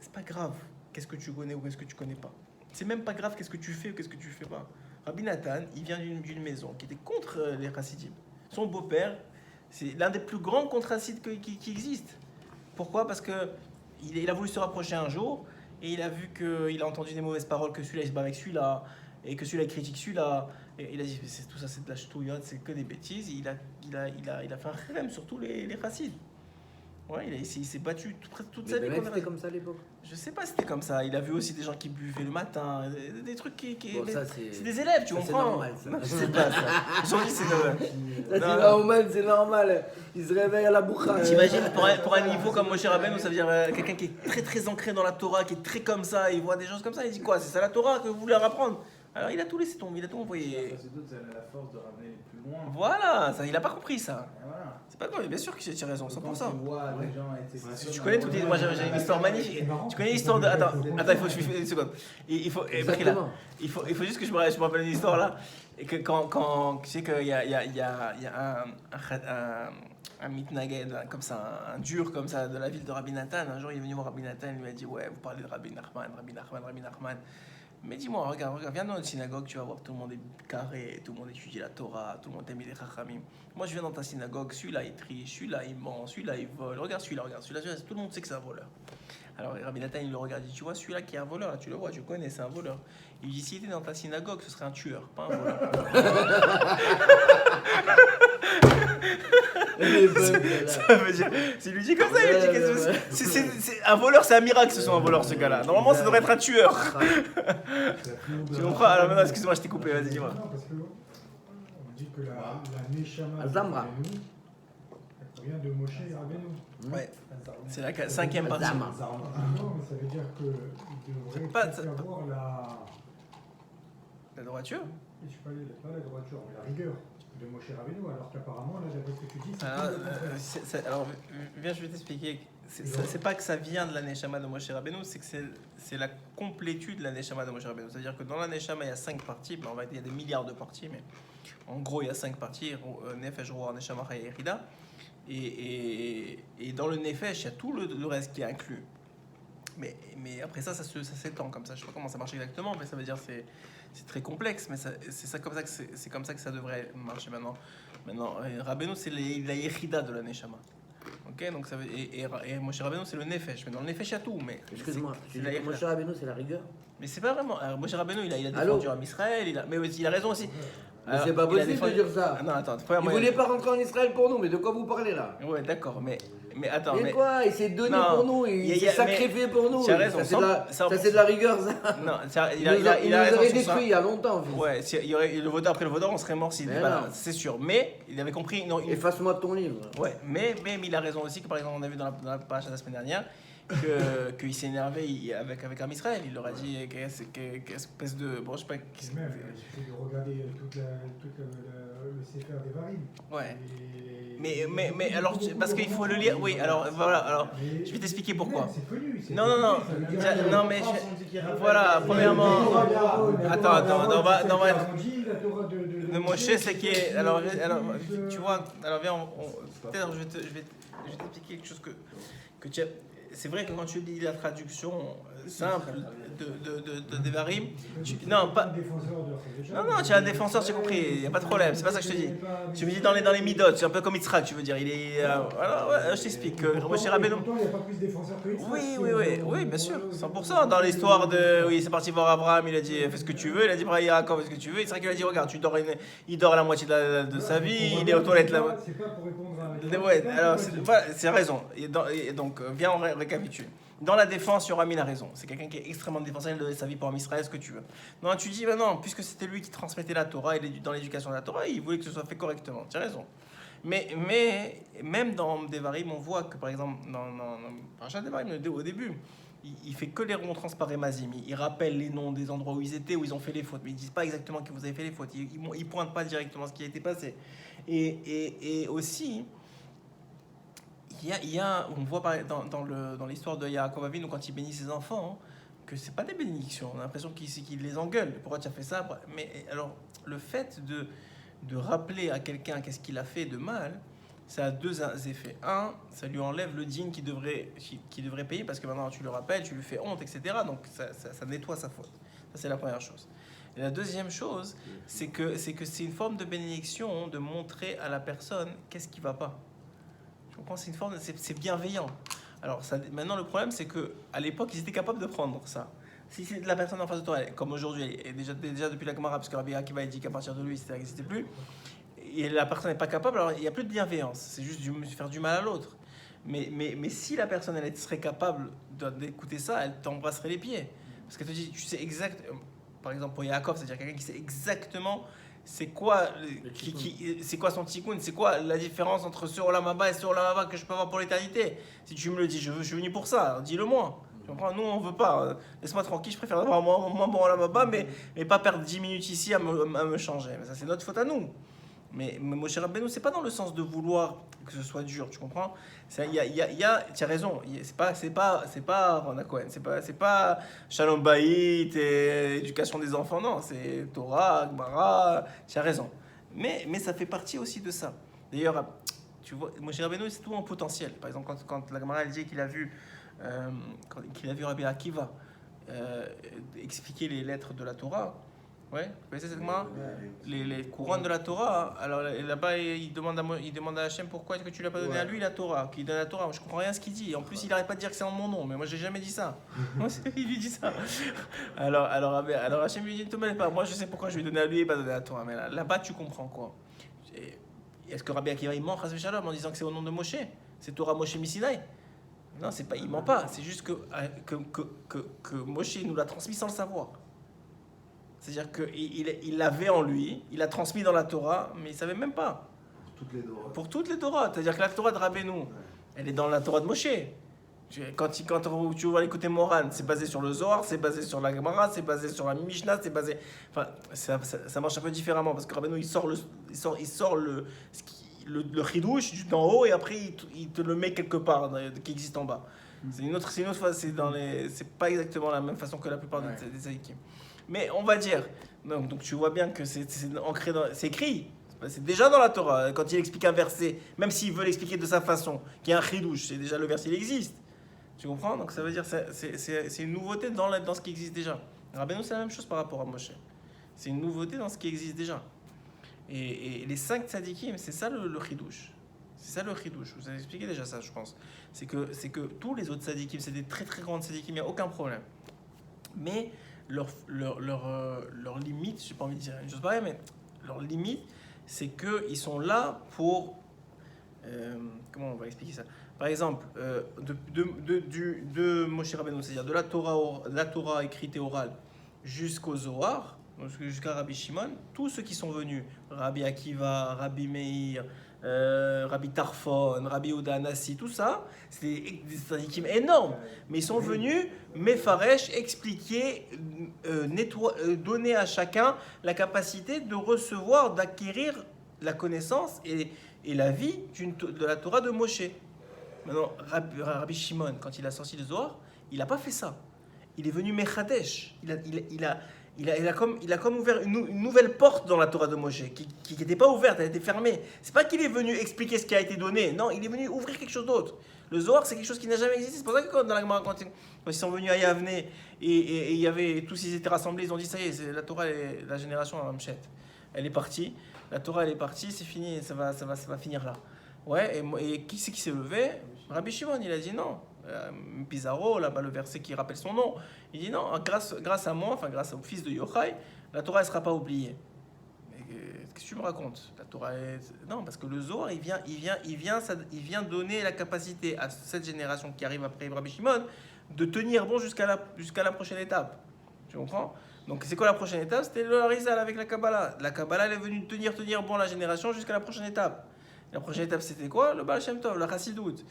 C'est pas grave qu'est-ce que tu connais ou qu'est-ce que tu connais pas. C'est même pas grave qu'est-ce que tu fais ou qu'est-ce que tu fais pas. Rabbi Nathan, il vient d'une maison qui était contre les chassidim. Son beau-père, c'est l'un des plus grands contre chassides qui existent. Pourquoi? Parce que il a voulu se rapprocher un jour et il a vu qu'il a entendu des mauvaises paroles, que celui-là il se bat avec celui-là et que celui-là il critique celui-là. Et il a dit tout ça c'est de la ch'touillotte, c'est que des bêtises. Il a fait un kherem sur tous les chassides. Ouais, il s'est battu toute sa vie. C'était comme ça à l'époque. Je sais pas si c'était comme ça. Il a vu aussi des gens qui buvaient le matin, des trucs Bon, c'est des élèves, tu comprends? C'est normal, ça. Non, je sais pas ça. Aujourd'hui, c'est normal. Ça, c'est normal, c'est normal. Il se réveille à la boucha. T'imagines, pour un niveau comme Moshe Rabbeinu, ça veut dire quelqu'un qui est très très ancré dans la Torah, qui est très comme ça, il voit des choses comme ça, il dit quoi? C'est ça la Torah que vous voulez leur apprendre? Alors il a tout laissé tomber, il a tout envoyé. C'est d'autres, ça a la force de ramener les plus loin. Voilà, ça, il a pas compris ça. Et voilà. C'est pas grave, bien sûr que tu as raison, 100%. Quand tu vois des gens avec ces Si tu connais toutes les... Moi j'ai une histoire magnifique. Tu connais l'histoire de... Attends, il faut que je fasse une seconde. Il faut juste que je me rappelle une histoire là. Et que quand tu sais qu'il y a un mitnaged comme ça, un dur comme ça de la ville de Rabbi Nathan. Un jour il est venu voir Rabbi Nathan, il lui a dit ouais, vous parlez de Rabbi Nachman. Mais dis-moi, regarde, viens dans notre synagogue, tu vas voir, tout le monde est carré, tout le monde étudie la Torah, tout le monde aime les Chachamim. Moi, je viens dans ta synagogue, celui-là, il triche, celui-là, il ment, celui-là, il vole. Regarde celui-là, tout le monde sait que c'est un voleur. Alors, Rabbi Nathan, il le regarde, il dit, tu vois, celui-là qui est un voleur, là, tu le vois, tu le connais, c'est un voleur. Il dit, s'il était dans ta synagogue, ce serait un tueur, pas un voleur. Ça veut dire, s'il lui dit comme ça, il lui dit que c'est un voleur, c'est un miracle que ce soit un voleur ce gars-là. Normalement, ça devrait être un tueur. Tu comprends? Alors maintenant, excuse-moi, je t'ai coupé, vas-y, dis-moi. Non, parce qu'on dit que la Neshama de Zamra. Rabbeinu, elle provient de Moshe et Rabbeinu. Ouais, c'est la 5e partie. Zama. Non, mais ça veut dire qu'il devrait Pas- presque avoir La droiture? je sais pas la droiture, mais la rigueur de Moshe Rabbeinu, alors qu'apparemment, là, d'après ce que tu dis, Alors, viens, je vais t'expliquer. C'est pas que ça vient de la Neshama de Moshe Rabbeinu, c'est que c'est la complétude de la Neshama de Moshe Rabbeinu. C'est-à-dire que dans la Neshama, il y a 5 parties. Ben, il y a des milliards de parties, mais en gros, il y a 5 parties. Nefesh, Ruach, Neshama, Chaya, Yerida. Et dans le Nefesh, il y a tout le reste qui est inclus. Mais après ça s'étend comme ça. Je sais pas comment ça marche exactement, mais ça veut dire c'est très complexe. Mais c'est comme ça que ça devrait marcher maintenant. Maintenant, Rabbeinu, c'est la Yechida de la Neshama. Ok, donc ça veut, et Moshe Rabbeinu, c'est le Nefesh. Mais dans le Nefesh, il y a tout. Mais Excuse-moi, c'est la Yechida. Moshe Rabbeinu, c'est la rigueur. Mais c'est pas vraiment. Alors, Moshe Rabbeinu, il a Allô défendu en Israël, mais il a raison aussi. Mais c'est pas possible de dire ça. Ah, non, attends, Il voulait pas rentrer en Israël pour nous, mais de quoi vous parlez là? Ouais, d'accord, mais attends. Mais quoi? Il s'est donné Non, pour nous, il s'est sacrifié pour nous. Tu as raison, Ça, c'est de la rigueur, ça. Non, il Il a nous raison aurait sur ça. détruit il y a longtemps, fils. Ouais, il y aurait le Vaudor, après le Vaudor, on serait mort s'il Mais n'était pas non. là, c'est sûr. Mais il avait compris. Non, Efface-moi ton livre. Ouais, mais il a raison aussi que par exemple on a vu dans la page de la semaine dernière qu'il s'est énervé avec Am Israël. Il leur a dit qu'est-ce espèce de bon je sais pas. Et même, il suffit de regarder tout le Sefer des Varim. Ouais. Et- Mais alors parce qu'il faut le lire. Oui, alors voilà. Alors je vais t'expliquer pourquoi. C'est connu. c'est Non, connu, non, ça veut dire tiens, que- non, mais voilà, premièrement. Attends, on va le Moshe, c'est qui est. Alors, tu vois, alors viens, peut-être je vais t'expliquer quelque chose que tu as. C'est vrai que quand tu lis la traduction simple de Devarim, non, pas. Non, tu es un défenseur, j'ai compris, il n'y a pas de problème, c'est pas ça que je te dis. Tu me dis dans les Midot, c'est un peu comme Yitzhak, tu veux dire, il est. Alors, ouais, je t'explique, Moshe Rabbeinu. Il n'y a pas plus défenseur que Yitzhak. Oui, bien sûr, 100%. Dans l'histoire de. Oui, c'est parti voir Abraham, il a dit fais ce que tu veux, il a dit Yaakov, fais ce que tu veux. C'est vrai qu'il a dit regarde, il dort à la moitié de sa vie, il est aux toilettes là. C'est pas pour répondre à. Ouais, alors voilà, c'est raison. Et donc, viens, on récapitule. Dans la défense, Yoram, il a raison. C'est quelqu'un qui est extrêmement défenseur, il a donné sa vie pour Israël, ce que tu veux. Non, tu dis, non, puisque c'était lui qui transmettait la Torah, il est dans l'éducation de la Torah, il voulait que ce soit fait correctement. Tu as raison. Mais même dans Devarim, on voit que, par exemple, dans Parashat Devarim, au début, il fait que les remontrances par Emazim. Il rappelle les noms des endroits où ils étaient, où ils ont fait les fautes. Mais ils ne disent pas exactement que vous avez fait les fautes. Ils ne pointent pas directement ce qui a été passé. Et aussi... on voit dans l'histoire de Yaakov Avinu quand il bénit ses enfants que c'est pas des bénédictions. On a l'impression qu'il les engueule. Pourquoi tu as fait ça? Mais alors le fait de rappeler à quelqu'un qu'est-ce qu'il a fait de mal, ça a deux effets. Un, ça lui enlève le digne qu'il devrait payer parce que maintenant tu le rappelles, tu lui fais honte, etc. Donc ça nettoie sa faute. Ça c'est la première chose. Et la deuxième chose, c'est que c'est une forme de bénédiction de montrer à la personne qu'est-ce qui va pas. Je comprends, c'est une forme, c'est bienveillant. Alors maintenant le problème c'est que à l'époque ils étaient capables de prendre ça. Si c'est de la personne en face de toi, comme aujourd'hui, et déjà depuis la Gemara, parce que Rabbi Akiva a dit qu'à partir de lui ça n'existait plus, et la personne n'est pas capable, alors il n'y a plus de bienveillance. C'est juste faire du mal à l'autre. Mais si la personne elle serait capable d'écouter ça, elle t'embrasserait les pieds, parce qu'elle te dit, tu sais exact. Par exemple pour Yaakov, c'est-à-dire quelqu'un qui sait exactement. C'est quoi son tikkun? C'est quoi la différence entre ce Olam Haba et ce Olam Haba que je peux avoir pour l'éternité? Si tu me le dis, je suis venu pour ça, dis-le-moi. Tu comprends? Nous, on veut pas. Laisse-moi tranquille, je préfère avoir moins bon Olam Haba, mais pas perdre 10 minutes ici à me changer. Mais ça, c'est notre faute à nous. Mais Moshe Rabbeinu, c'est pas dans le sens de vouloir que ce soit dur, tu comprends? Tu as raison, c'est pas Ron Cohen, c'est pas Shalom Bayit et éducation des enfants, non, c'est Torah, Gemara, tu as raison. Mais ça fait partie aussi de ça. D'ailleurs, tu vois, Moshe Rabbeinu, c'est tout en potentiel. Par exemple, quand la Gemara elle dit qu'il a vu Rabbi Akiva expliquer les lettres de la Torah. Ouais, vous connaissez cette Gemara? Les couronnes de la Torah. Alors là-bas, il demande à Hachem pourquoi est-ce que tu l'as pas donné à lui la Torah, qu'il donne la Torah. Moi, je comprends rien à ce qu'il dit. En plus, il n'arrête pas de dire que c'est en mon nom, mais moi, j'ai jamais dit ça. Moi, il lui dit ça. Alors Hachem lui dit ne te mêle pas. Moi, je sais pourquoi je lui ai donné à lui et pas donné à la Torah. Mais là-bas, tu comprends quoi? Est-ce que Rabbi Akiva il ment Chas v'Shalom en disant que c'est au nom de Moshe? C'est Torah Moshe Misinaï? Non, c'est pas, il ment pas. C'est juste que Moshe nous l'a transmis sans le savoir. C'est-à-dire qu'il l'avait en lui, il l'a transmis dans la Torah, mais il ne savait même pas. Pour toutes les Torahs. C'est-à-dire que la Torah de Rabbeinu, elle est dans la Torah de Moshe. Quand tu vas l'écouter Moran, c'est basé sur le Zohar, c'est basé sur la Gemara, c'est basé sur la Mishnah, c'est basé... Enfin, ça marche un peu différemment, parce que Rabbeinu, il sort le chidouche d'en haut, et après, il te le met quelque part, qui existe en bas. C'est une autre fois, c'est pas exactement la même façon que la plupart des équipes. Mais on va dire, donc tu vois bien que c'est ancré c'est écrit, C'est déjà dans la Torah, quand il explique un verset, même s'il veut l'expliquer de sa façon, qui est un chidouche, c'est déjà le verset, il existe. Tu comprends? Donc ça veut dire que c'est une nouveauté dans ce qui existe déjà. Rabbeinu, c'est la même chose par rapport à Moshe. C'est une nouveauté dans ce qui existe déjà. Et les 5 tzadikim, c'est ça le chidouche. C'est ça le chidouche. Vous avez expliqué déjà ça, je pense. C'est que tous les autres tzadikim, c'est des très très grandes tzadikim, il n'y a aucun problème. Mais leur limite, je n'ai pas envie de dire une chose pareille, mais leur limite, c'est qu'ils sont là pour... comment on va expliquer ça? Par exemple, de Moshe Rabbeinu, c'est-à-dire de la Torah écrite et orale jusqu'au Zohar, jusqu'à Rabbi Shimon, tous ceux qui sont venus, Rabbi Akiva, Rabbi Meir, Rabbi Tarfon, Rabbi Yehuda Hanassi, tout ça, c'est des tzadikim énormes, mais ils sont venus, Mefaresh, expliquer, donner à chacun la capacité de recevoir, d'acquérir la connaissance et la vie de la Torah de Moshe. Maintenant, Rabbi Shimon, quand il a sorti le Zohar, il n'a pas fait ça. Il est venu Mechadesh. Il a comme ouvert une nouvelle porte dans la Torah de Moshe, qui n'était pas ouverte, elle était fermée. C'est pas qu'il est venu expliquer ce qui a été donné, non, il est venu ouvrir quelque chose d'autre. Le Zohar, c'est quelque chose qui n'a jamais existé. C'est pour ça que dans la Gemara, quand ils sont venus à Yavne, et il y avait, tous ils étaient rassemblés, ils ont dit, ça y est, la Torah, la génération à Amchet, elle est partie. La Torah, elle est partie, c'est fini, ça va finir là. Ouais, et qui c'est qui s'est levé? Rabbi Shimon, il a dit non. Pizarro, là-bas, le verset qui rappelle son nom, il dit non, grâce à moi, enfin grâce au fils de Yochai, la Torah ne sera pas oubliée. Mais qu'est-ce que tu me racontes? La Torah est... Non, parce que le Zohar, il vient donner la capacité à cette génération qui arrive après Rabbi Shimon de tenir bon jusqu'à la prochaine étape. Tu comprends? Donc c'est quoi la prochaine étape? C'était le Harizal avec la Kabbalah. La Kabbalah, elle est venue tenir bon la génération jusqu'à la prochaine étape. La prochaine étape, c'était quoi? Le Baal Shem Tov, la Chassidoute.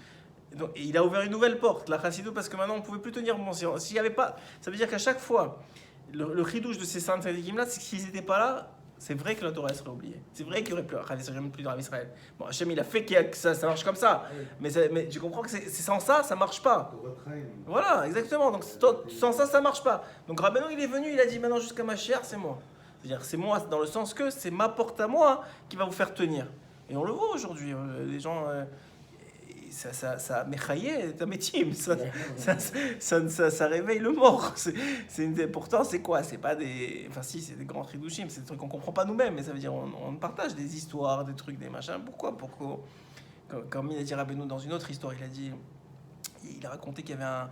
Donc, il a ouvert une nouvelle porte, la Chassidoute, parce que maintenant, on ne pouvait plus tenir bon. S'il y avait pas... Ça veut dire qu'à chaque fois, le chidouche de ces saints tzadikim-là, c'est qu'ils n'étaient pas là, c'est vrai que la Torah serait oubliée. C'est vrai qu'il n'y aurait plus dans Israël. Bon, Hachem, il a fait que ça marche comme ça. Mais tu comprends que c'est sans ça, ça ne marche pas. Voilà, exactement. Donc sans ça, ça ne marche pas. Donc Rabbeinu, il est venu, il a dit maintenant jusqu'à ma chair, c'est moi. C'est-à-dire, c'est moi, dans le sens que c'est ma porte à moi qui va vous faire tenir. Et on le voit aujourd'hui. Les gens... ça méchaillé, ta métier, ça réveille le mort. Pourtant, c'est quoi? C'est pas des... Enfin, si, c'est des grands tridouchim, c'est des trucs qu'on comprend pas nous-mêmes, mais ça veut dire on partage des histoires, des trucs, des machins. Pourquoi? Comme il a dit Rabbeinu dans une autre histoire, il a raconté qu'il y avait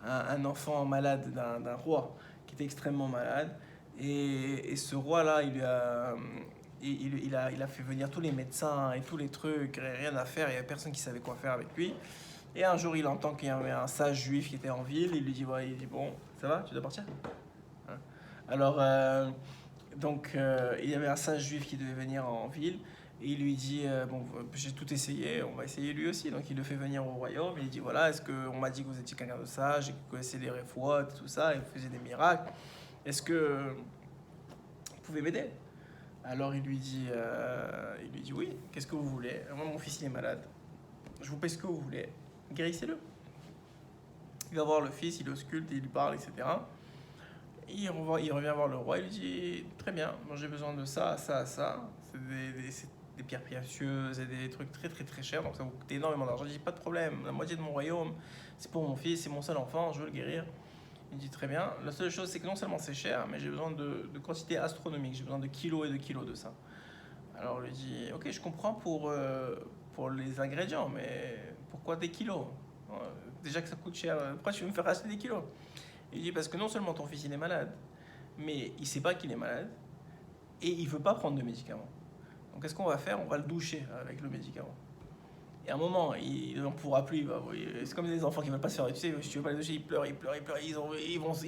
un enfant malade d'un roi qui était extrêmement malade. Et ce roi-là, il a fait venir tous les médecins et tous les trucs, rien à faire, il n'y avait personne qui savait quoi faire avec lui. Et un jour, il entend qu'il y avait un sage juif qui était en ville, il lui dit, ouais, bon, ça va, tu dois partir? Hein? Alors, il y avait un sage juif qui devait venir en ville, et il lui dit, bon, j'ai tout essayé, on va essayer lui aussi. Donc il le fait venir au royaume, il dit, voilà, est-ce qu'on m'a dit que vous étiez quelqu'un de sage, et que vous connaissez les réfouates, tout ça, et vous faisiez des miracles, est-ce que vous pouvez m'aider? Alors il lui dit oui, qu'est-ce que vous voulez? Moi, mon fils il est malade, je vous paye ce que vous voulez, guérissez-le. Il va voir le fils, il ausculte, il lui parle, etc. Il revient voir le roi, il lui dit très bien, moi j'ai besoin de ça, ça, ça. C'est des pierres précieuses et des trucs très très très chers, donc ça va vous coûter énormément d'argent. Il dit pas de problème, la moitié de mon royaume c'est pour mon fils, c'est mon seul enfant, je veux le guérir. Il dit très bien, la seule chose c'est que non seulement c'est cher, mais j'ai besoin de quantités astronomiques, j'ai besoin de kilos et de kilos de ça. Alors il lui dit, ok, je comprends pour les ingrédients, mais pourquoi des kilos? Déjà que ça coûte cher, pourquoi tu veux me faire acheter des kilos? Il dit, parce que non seulement ton fils il est malade, mais il sait pas qu'il est malade, et il veut pas prendre de médicaments. Donc qu'est-ce qu'on va faire? On va le doucher avec le médicament. Et à un moment, il n'en pourra plus. C'est comme des enfants qui ne veulent pas se faire. Tu sais, si tu veux pas les doucher, ils pleurent. Ils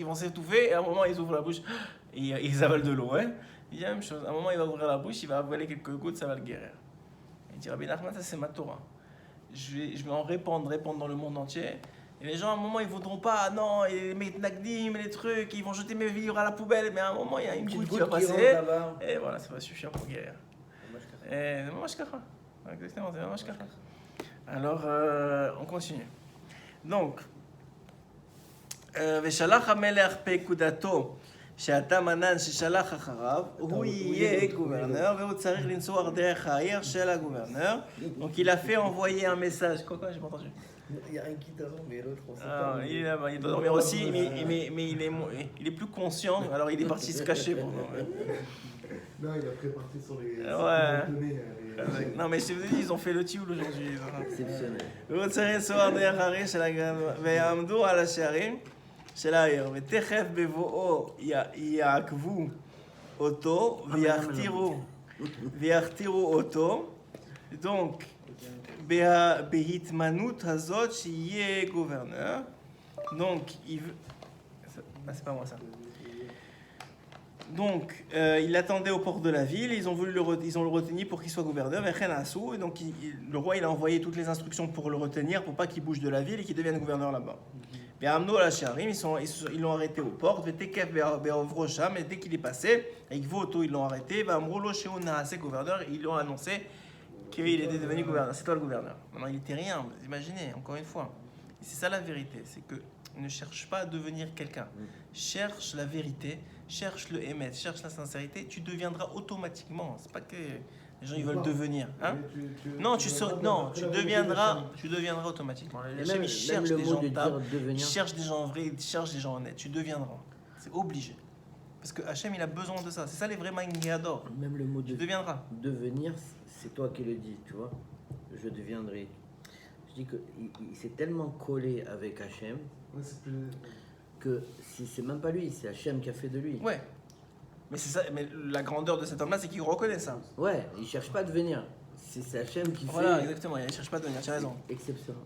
vont s'étouffer. Et à un moment, ils ouvrent la bouche et ils avalent de l'eau. Hein. Il dit la même chose. À un moment, il va ouvrir la bouche, il va avaler quelques gouttes, ça va le guérir. Il dit, Rabbi Nachman, ça c'est ma Torah. Je vais en répandre dans le monde entier. Et les gens, à un moment, ils ne voudront pas. Non, et les nagdim, les trucs, ils vont jeter mes vivres à la poubelle. Mais à un moment, il y a une goutte qui va passer. Et voilà, ça va suffire pour guérir. Et Mamashkacha. Exactement, c'est Mamashkacha. Alors, on continue. Donc, Veshalach HaMelech Pekudato שאתה מנן ששלח אחריו, הוא יהיה gouverneur, והוא צריך לנסוע דרך העיר של הגוuverneur. Donc il a fait envoyer un message. Quoi, j'ai pas entendu. Il y a un qui dort, mais l'autre, on sait Ah, pas. il est là-bas, il doit dormir aussi, mais il est plus conscient, alors il est parti se cacher. Non, il a préparé sur les. Ouais. Non, mais je te dis, ils ont fait le tioul aujourd'hui. Exceptionnel. והוא צריך לנסוע דרך העיר של הגוuverneur, ויעמדו על השערים של העיר, ותכף בבואו יעכבו אותו ויכתירו אותו. Donc, בהתמנות הזאת שיהיה gouverneur. Donc, il veut... c'est pas moi ça. Donc, il attendait aux portes de la ville, ils ont le retenu pour qu'il soit gouverneur, et donc le roi il a envoyé toutes les instructions pour le retenir, pour pas qu'il bouge de la ville et qu'il devienne gouverneur là-bas. Et Amno la Sharim, ils l'ont arrêté aux portes, et dès qu'il est passé, avec Voto ils l'ont arrêté, gouverneur, ils lui ont annoncé qu'il était devenu gouverneur. C'est toi le gouverneur. Maintenant il était rien, vous imaginez, encore une fois. Et c'est ça la vérité, c'est que ne cherche pas à devenir quelqu'un. Cherche la vérité, cherche le émet, cherche la sincérité, tu deviendras automatiquement. C'est pas que les gens ils veulent devenir. Hein? Tu deviendras automatiquement. Hachem, il cherche des gens tables, il cherche des gens vrais, il cherche des gens honnêtes. Tu deviendras. C'est obligé. Parce que Hachem, il a besoin de ça. C'est ça les vrais adorent. Même le mot tu deviendras. Devenir, c'est toi qui le dis, tu vois. Je deviendrai. Je dis qu'il s'est tellement collé avec Hachem que si c'est même pas lui, c'est Hachem qui a fait de lui. Ouais. Mais c'est ça. Mais la grandeur de cet homme-là, c'est qu'il reconnaît ça. Ouais, il cherche pas à devenir. C'est Hachem qui fait. Voilà, exactement. Il cherche pas à devenir. Tu as raison. Exceptionnel.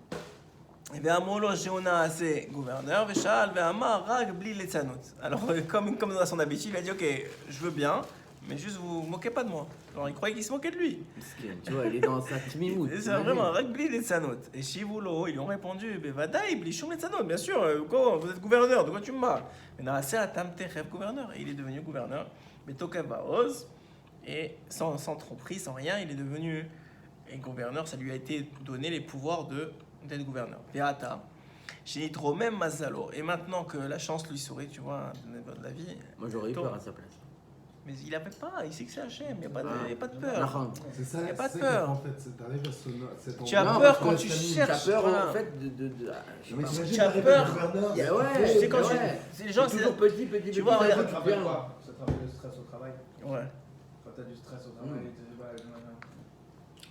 Et bien, Amolo, Géona, c'est gouverneur. Véchal, Véhama, Rag, Bli, Letzanot. Alors, comme dans son habitude, il a dit ok, je veux bien, mais juste vous moquez pas de moi. Alors, il croyait qu'il se moquait de lui. Tu vois, il est dans sa tmimout. C'est vraiment Rag, Bli, Letzanot. Et Shivulo, ils lui ont répondu Bevadaï, Bli, Shum, Letzanot. Bien sûr, vous êtes gouverneur, de quoi tu me parles? Mais Naasé, Atam, Techev, gouverneur. Et il est devenu gouverneur. Mais Tokev, Baoz. Et sans tromperie, sans rien, il est devenu gouverneur. Ça lui a été donné les pouvoirs d'être gouverneur. Veata, Shinitro même Mazalo. Et maintenant que la chance lui sourit, tu vois, de la vie. Moi j'aurais eu peur à sa place. Mais il avait pas, il sait que c'est Hachem, il n'y a pas de peur. C'est ça, Il n'y a pas de c'est peur. En fait, t'arrives à cet Tu as endroit- peur quand parce tu que cherches. Tu as peur voilà. en fait je sais Mais pas. t'imagines Tu as d'arriver peur. gouverneur, Yeah, ouais, Tu sais, quand tu. ouais. C'est les gens, C'est c'est. toujours petit. Tu vois, Ça regarde. te rappelle quoi? Ça te rappelle le stress au travail? Ouais. Quand t'as du stress au travail, tu dis bah,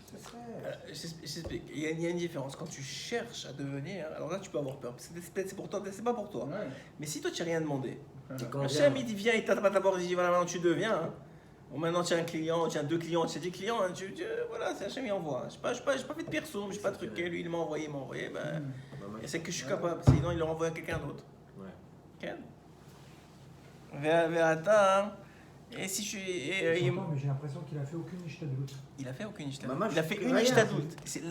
c'est stress. J'explique. Il y a une différence. Quand tu cherches à devenir, alors là, tu peux avoir peur. C'est pour toi, c'est pas pour toi. Ouais. Mais si toi, tu n'as rien demandé, Et quand Hachem, il vient, il tape d'abord, il dit voilà, maintenant tu deviens. Hein. Bon, maintenant tu as un client, tu as 2 clients, tu as 10 clients. Hein, voilà, c'est Hachem, il envoie. Je n'ai pas fait de perso, je n'ai pas truqué. Lui, il m'a envoyé. Ben, et c'est que je suis capable. Sinon, il le renvoie à quelqu'un d'autre. Ouais. Ok. Veata. Et si je suis. J'entends, mais j'ai l'impression qu'il a fait aucune ishtadout. Il a fait aucune ishtadout. Maman, Il a fait je une rien. ishtadout.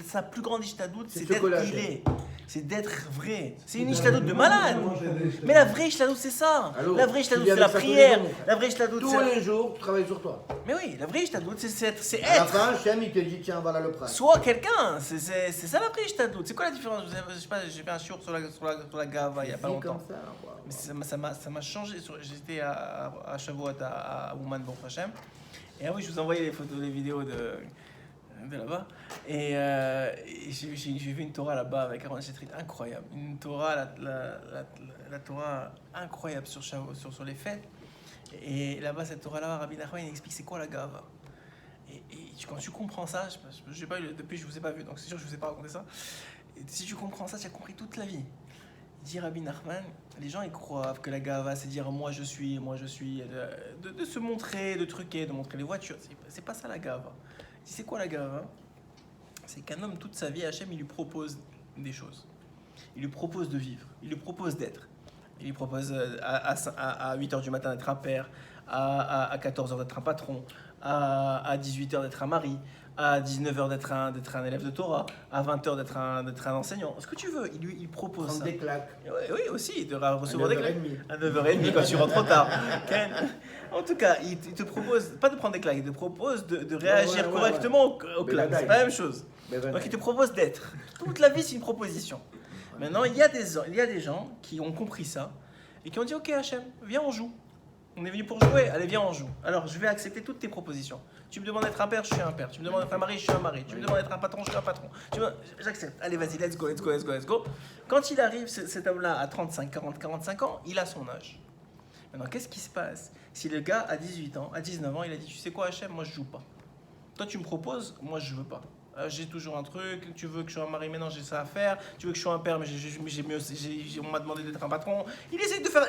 Sa plus grande ishtadout, C'est c'est le d'être chocolat, il est. C'est d'être vrai. C'est une Il a ishtadout de malade. mangé des ishtadout. Mais la vraie ishtadout, c'est ça. Alors, La vraie tu ishtadout, vis c'est la avec ça tous les prière. jours. La vraie ishtadout, Tous c'est. les jours, tu travailles sur toi. Mais oui, la vraie ishtadout, c'est À la être. fin, Hachem, il te dit tiens, voilà le prince. Soit quelqu'un. C'est ça la vraie ishtadout. C'est quoi la différence? Je sais pas, j'ai fait un shiur sur la gava il y a pas longtemps. Comme ça, wow. Mais ça m'a changé. J'étais à Shavuot à Ouman Baruch Hashem. Et oui, je vous envoyais les photos, les vidéos de là-bas. Et j'ai vu une Torah là-bas avec Aaron Chetrit, incroyable. Une Torah, la Torah incroyable sur les fêtes. Et là-bas, cette Torah-là, Rabbi Nachman, il explique c'est quoi la gava. Et quand tu comprends ça, j'ai pas eu, depuis je vous ai pas vu, donc c'est sûr que je vous ai pas raconté ça. Et si tu comprends ça, tu as compris toute la vie. Il dit Rabbi Nachman, les gens ils croient que la gava c'est dire moi je suis, de se montrer, de truquer, de montrer les voitures. C'est pas ça la gava. Il dit c'est quoi la gava? C'est qu'un homme toute sa vie, Hachem il lui propose des choses. Il lui propose de vivre, il lui propose d'être. Il lui propose à 8h du matin d'être un père, à 14h d'être un patron, à 18h d'être un mari, à 19h d'être un élève de Torah, à 20h d'être un enseignant. Ce que tu veux, il propose Prendre ça. des claques. Oui, aussi, de recevoir des claques. 9h30. À 9h30 quand tu rentres trop tard. En tout cas, il te propose, pas de prendre des claques, il te propose de réagir ouais, correctement aux claques. badaï. C'est pas la même chose. Donc il te propose d'être. Toute la vie, c'est une proposition. Maintenant, il y a des gens qui ont compris ça et qui ont dit ok Hachem, viens on joue. On est venu pour jouer, allez viens on joue. Alors je vais accepter toutes tes propositions. Tu me demandes d'être un père, je suis un père. Tu me demandes d'être un mari, je suis un mari. Tu me demandes d'être un patron, je suis un patron. J'accepte. Allez vas-y, let's go, let's go, let's go, let's go. Quand il arrive, cet homme-là à 35, 40, 45 ans, il a son âge. Maintenant qu'est-ce qui se passe si le gars à 18 ans, à 19 ans, il a dit tu sais quoi Hachem, moi je joue pas. Toi tu me proposes, moi je veux pas. J'ai toujours un truc, tu veux que je sois un mari, maintenant j'ai ça à faire, tu veux que je sois un père, mais on m'a demandé d'être un patron. Il essaie de faire,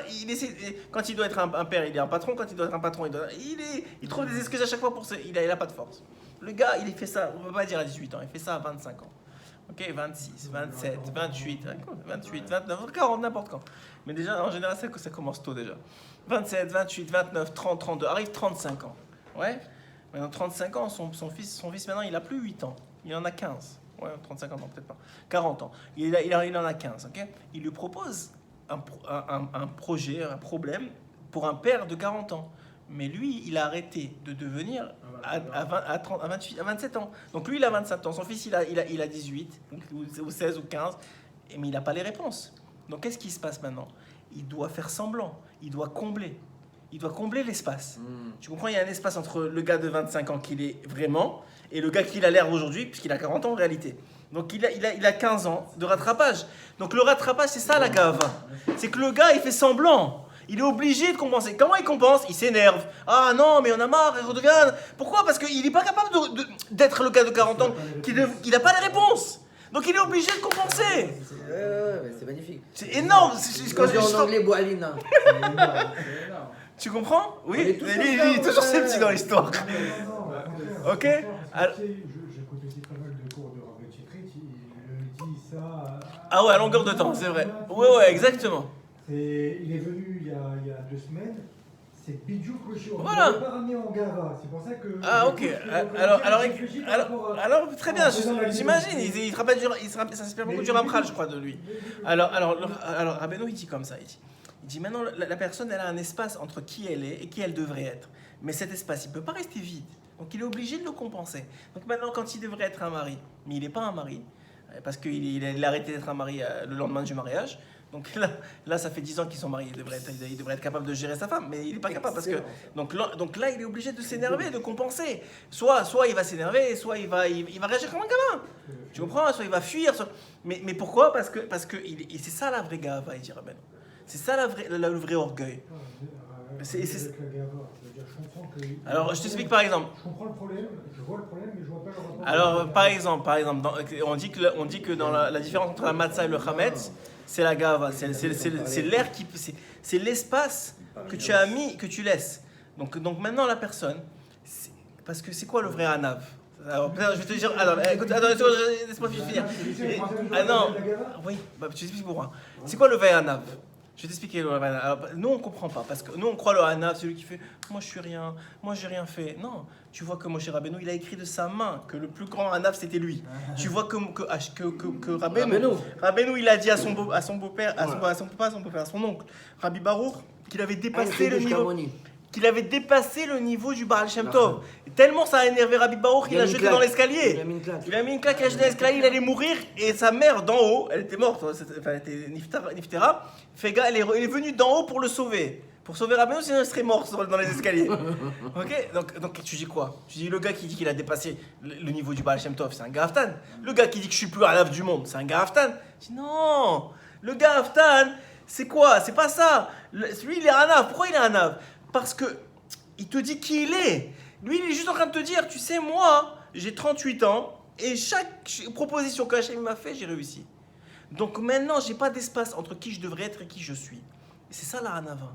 quand il doit être un père, il est un patron, quand il doit être un patron, il trouve des excuses à chaque fois pour ça, il a pas de force. Le gars, il fait ça, on peut pas dire à 18 ans, il fait ça à 25 ans. Ok, 26, 27, 28, 29, 40, n'importe quand. Mais déjà, en général, ça commence tôt déjà. 27, 28, 29, 30, 32, arrive 35 ans. Ouais. Maintenant, 35 ans, son fils maintenant, il a plus 8 ans. Il en a 15. Ouais, 35 ans, non, peut-être pas. 40 ans. Il en a 15, ok. Il lui propose un projet, un problème pour un père de 40 ans. Mais lui, il a arrêté de devenir à 27 ans. Donc lui, il a 27 ans. Son fils, il a 18, ou 16 ou 15. Mais il n'a pas les réponses. Donc qu'est-ce qui se passe maintenant? Il doit faire semblant. Il doit combler. Il doit combler l'espace. Tu comprends? Il y a un espace entre le gars de 25 ans qu'il est vraiment et le gars qu'il a l'air aujourd'hui, puisqu'il a 40 ans en réalité. Donc il a 15 ans de rattrapage. Donc le rattrapage, c'est ça la gave. C'est que le gars, il fait semblant. Il est obligé de compenser. Comment il compense? Il s'énerve. Ah non, mais on a marre, il redevient. Pourquoi? Parce qu'il n'est pas capable d'être le gars de 40 ans, qu'il n'a pas les réponses. Donc il est obligé de compenser. C'est magnifique. C'est énorme. Quand en anglais, Boalina. Tu comprends? Oui, il est toujours sceptique dans l'histoire. Ok. J'écoute aussi pas mal de cours de Rabbi Chitrit, il dit ça. Ah ouais, à longueur de temps, c'est vrai. Ouais, exactement. Il est venu il y a 2 semaines. C'est Bidjouk le chiot. Voilà. Il n'est pas ramené en Gava. C'est pour ça que. Ah ok. Alors très bien. J'imagine. Il se rappelle ça s'inspire beaucoup du Ramchal, je crois, de lui. Alors Rabbeinu il dit comme ça. Il dit maintenant la personne elle a un espace entre qui elle est et qui elle devrait être. Mais cet espace il peut pas rester vide. Donc il est obligé de le compenser. Donc maintenant quand il devrait être un mari, mais il n'est pas un mari parce qu'il a arrêté d'être un mari le lendemain du mariage. Donc là, ça fait 10 ans qu'ils sont mariés. Il devrait être capable de gérer sa femme, mais il n'est pas capable parce que donc là, il est obligé de s'énerver, de compenser. Soit il va s'énerver, soit il va réagir comme un gamin. Tu comprends? Soit il va fuir. Mais pourquoi? Parce que et c'est ça la vraie gava, il dit Rabben. C'est ça le vrai orgueil. Alors je t'explique par exemple. Je comprends le problème, je vois le problème, mais je vois pas le rapport. Alors par exemple, on dit que dans la différence entre la matzah et le chametz, c'est la gava, c'est l'air c'est l'espace que tu as mis, que tu laisses. Donc maintenant la personne, parce que c'est quoi le vrai anav? Alors je vais te dire, écoute, laisse-moi finir. Ah non, oui, tu expliques pour moi. C'est quoi le vrai anav? Je vais t'expliquer le Hanav. Alors, nous, on ne comprend pas. Parce que nous, on croit le Hanav, celui qui fait « Moi, je suis rien. Moi, j'ai rien fait. » Non. Tu vois que Moshe Rabbeinu, il a écrit de sa main que le plus grand Hanav, c'était lui. Tu vois que Rabbeinu, il a dit à son beau-père, à son oncle, Rabbi Baruch, qu'il avait dépassé le niveau... qu'il avait dépassé le niveau du Baal Shem Tov. Et tellement ça a énervé Rabbi Baruch qu'il l'a jeté dans l'escalier. Il a mis une claque, il l'a jeté dans l'escalier, il allait mourir. Et sa mère d'en haut, elle était morte, elle était Niftera. Fega, elle est venue d'en haut pour le sauver. Pour sauver Rabbi, sinon elle serait morte dans les escaliers. Ok, donc tu dis quoi? Tu dis le gars qui dit qu'il a dépassé le niveau du Baal Shem Tov, c'est un gars Haftan. Le gars qui dit que je suis plus à l'ave du monde, c'est un gars Haftan. Je dis non, le gars Haftan, c'est quoi? C'est pas ça. Lui, il est un ave. Pourquoi il est un ave? Parce que il te dit qui il est. Lui, il est juste en train de te dire, tu sais, moi, j'ai 38 ans et chaque proposition qu'Hachem m'a fait, j'ai réussi. Donc maintenant, j'ai pas d'espace entre qui je devrais être et qui je suis. Et c'est ça la Hanava.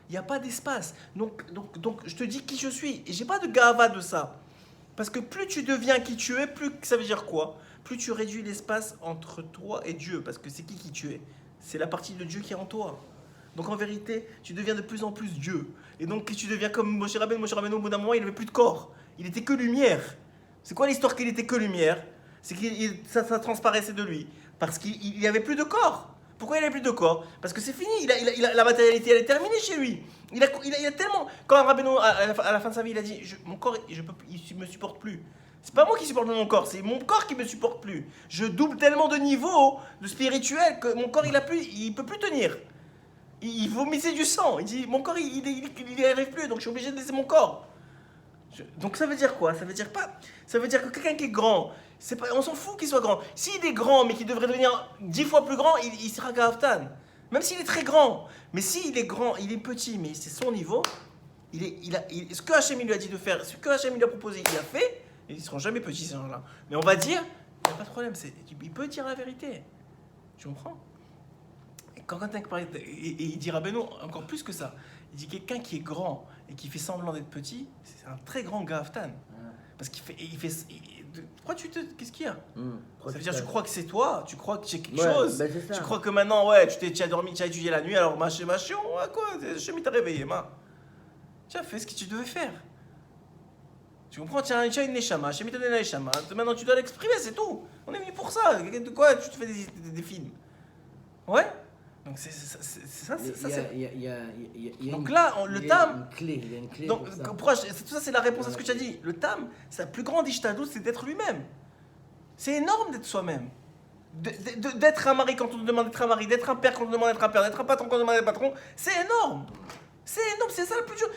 Il n'y a pas d'espace. Donc, je te dis qui je suis. Et j'ai pas de gava de ça. Parce que plus tu deviens qui tu es, plus ça veut dire quoi? Plus tu réduis l'espace entre toi et Dieu. Parce que c'est qui tu es? C'est la partie de Dieu qui est en toi. Donc en vérité, tu deviens de plus en plus Dieu. Et donc tu deviens comme Moshe Rabbeinu. Moshe Rabbeinu, au bout d'un moment, il n'avait plus de corps. Il était que lumière. C'est quoi l'histoire qu'il était que lumière? C'est que ça transparaissait de lui. Parce qu'il n'y avait plus de corps. Pourquoi il n'avait plus de corps? Parce que c'est fini. La matérialité, elle est terminée chez lui. Il a tellement... Quand Rabbeinu, à la fin de sa vie, il a dit, mon corps, il ne me supporte plus. C'est pas moi qui supporte mon corps, c'est mon corps qui me supporte plus. Je double tellement de niveaux de spirituel que mon corps, il peut plus tenir. Il vomissait du sang. Il dit, mon corps, il n'y arrive plus, donc je suis obligé de laisser mon corps. Donc ça veut dire quoi? Ça veut dire que quelqu'un qui est grand, on s'en fout qu'il soit grand. S'il est grand, mais qu'il devrait devenir 10 fois plus grand, il sera Gaaftan. Même s'il est très grand. Mais s'il est grand, il est petit, mais c'est son niveau, ce que Hachem lui a dit de faire, ce que Hachem lui a proposé, il a fait, et ils ne seront jamais petits ces gens-là. Mais on va dire, il n'y a pas de problème, il peut dire la vérité. Tu comprends? Et quand quelqu'un parle, et il dira, ben non, encore plus que ça. Il dit quelqu'un qui est grand et qui fait semblant d'être petit, c'est un très grand Gaaftan. Parce qu'il fait. Pourquoi qu'est-ce qu'il y a? Ça veut dire tu crois que c'est toi, tu crois que c'est quelque chose. Ben c'est ça. Tu crois que maintenant, ouais, tu as dormi, tu as étudié la nuit, alors ma chion, à quoi? Hachem, il t'a réveillé, tu as fait ce que tu devais faire. Tu comprends? Tu as une neshama, Hachem, il t'a donné la neshama. Maintenant, tu dois l'exprimer, c'est tout. On est venu pour ça. De quoi tu te fais des films? Ouais? Donc c'est ça. Donc là, le tam. Il y a une clé. Donc tout ça, c'est la réponse à ce que tu as dit. Le tam, sa plus grande ishtadlout, c'est d'être lui-même. C'est énorme d'être soi-même. D'être un mari quand on te demande d'être un mari, d'être un père quand on te demande d'être un père, d'être un patron quand on te demande d'être un patron, c'est énorme. C'est énorme, c'est ça le plus dur.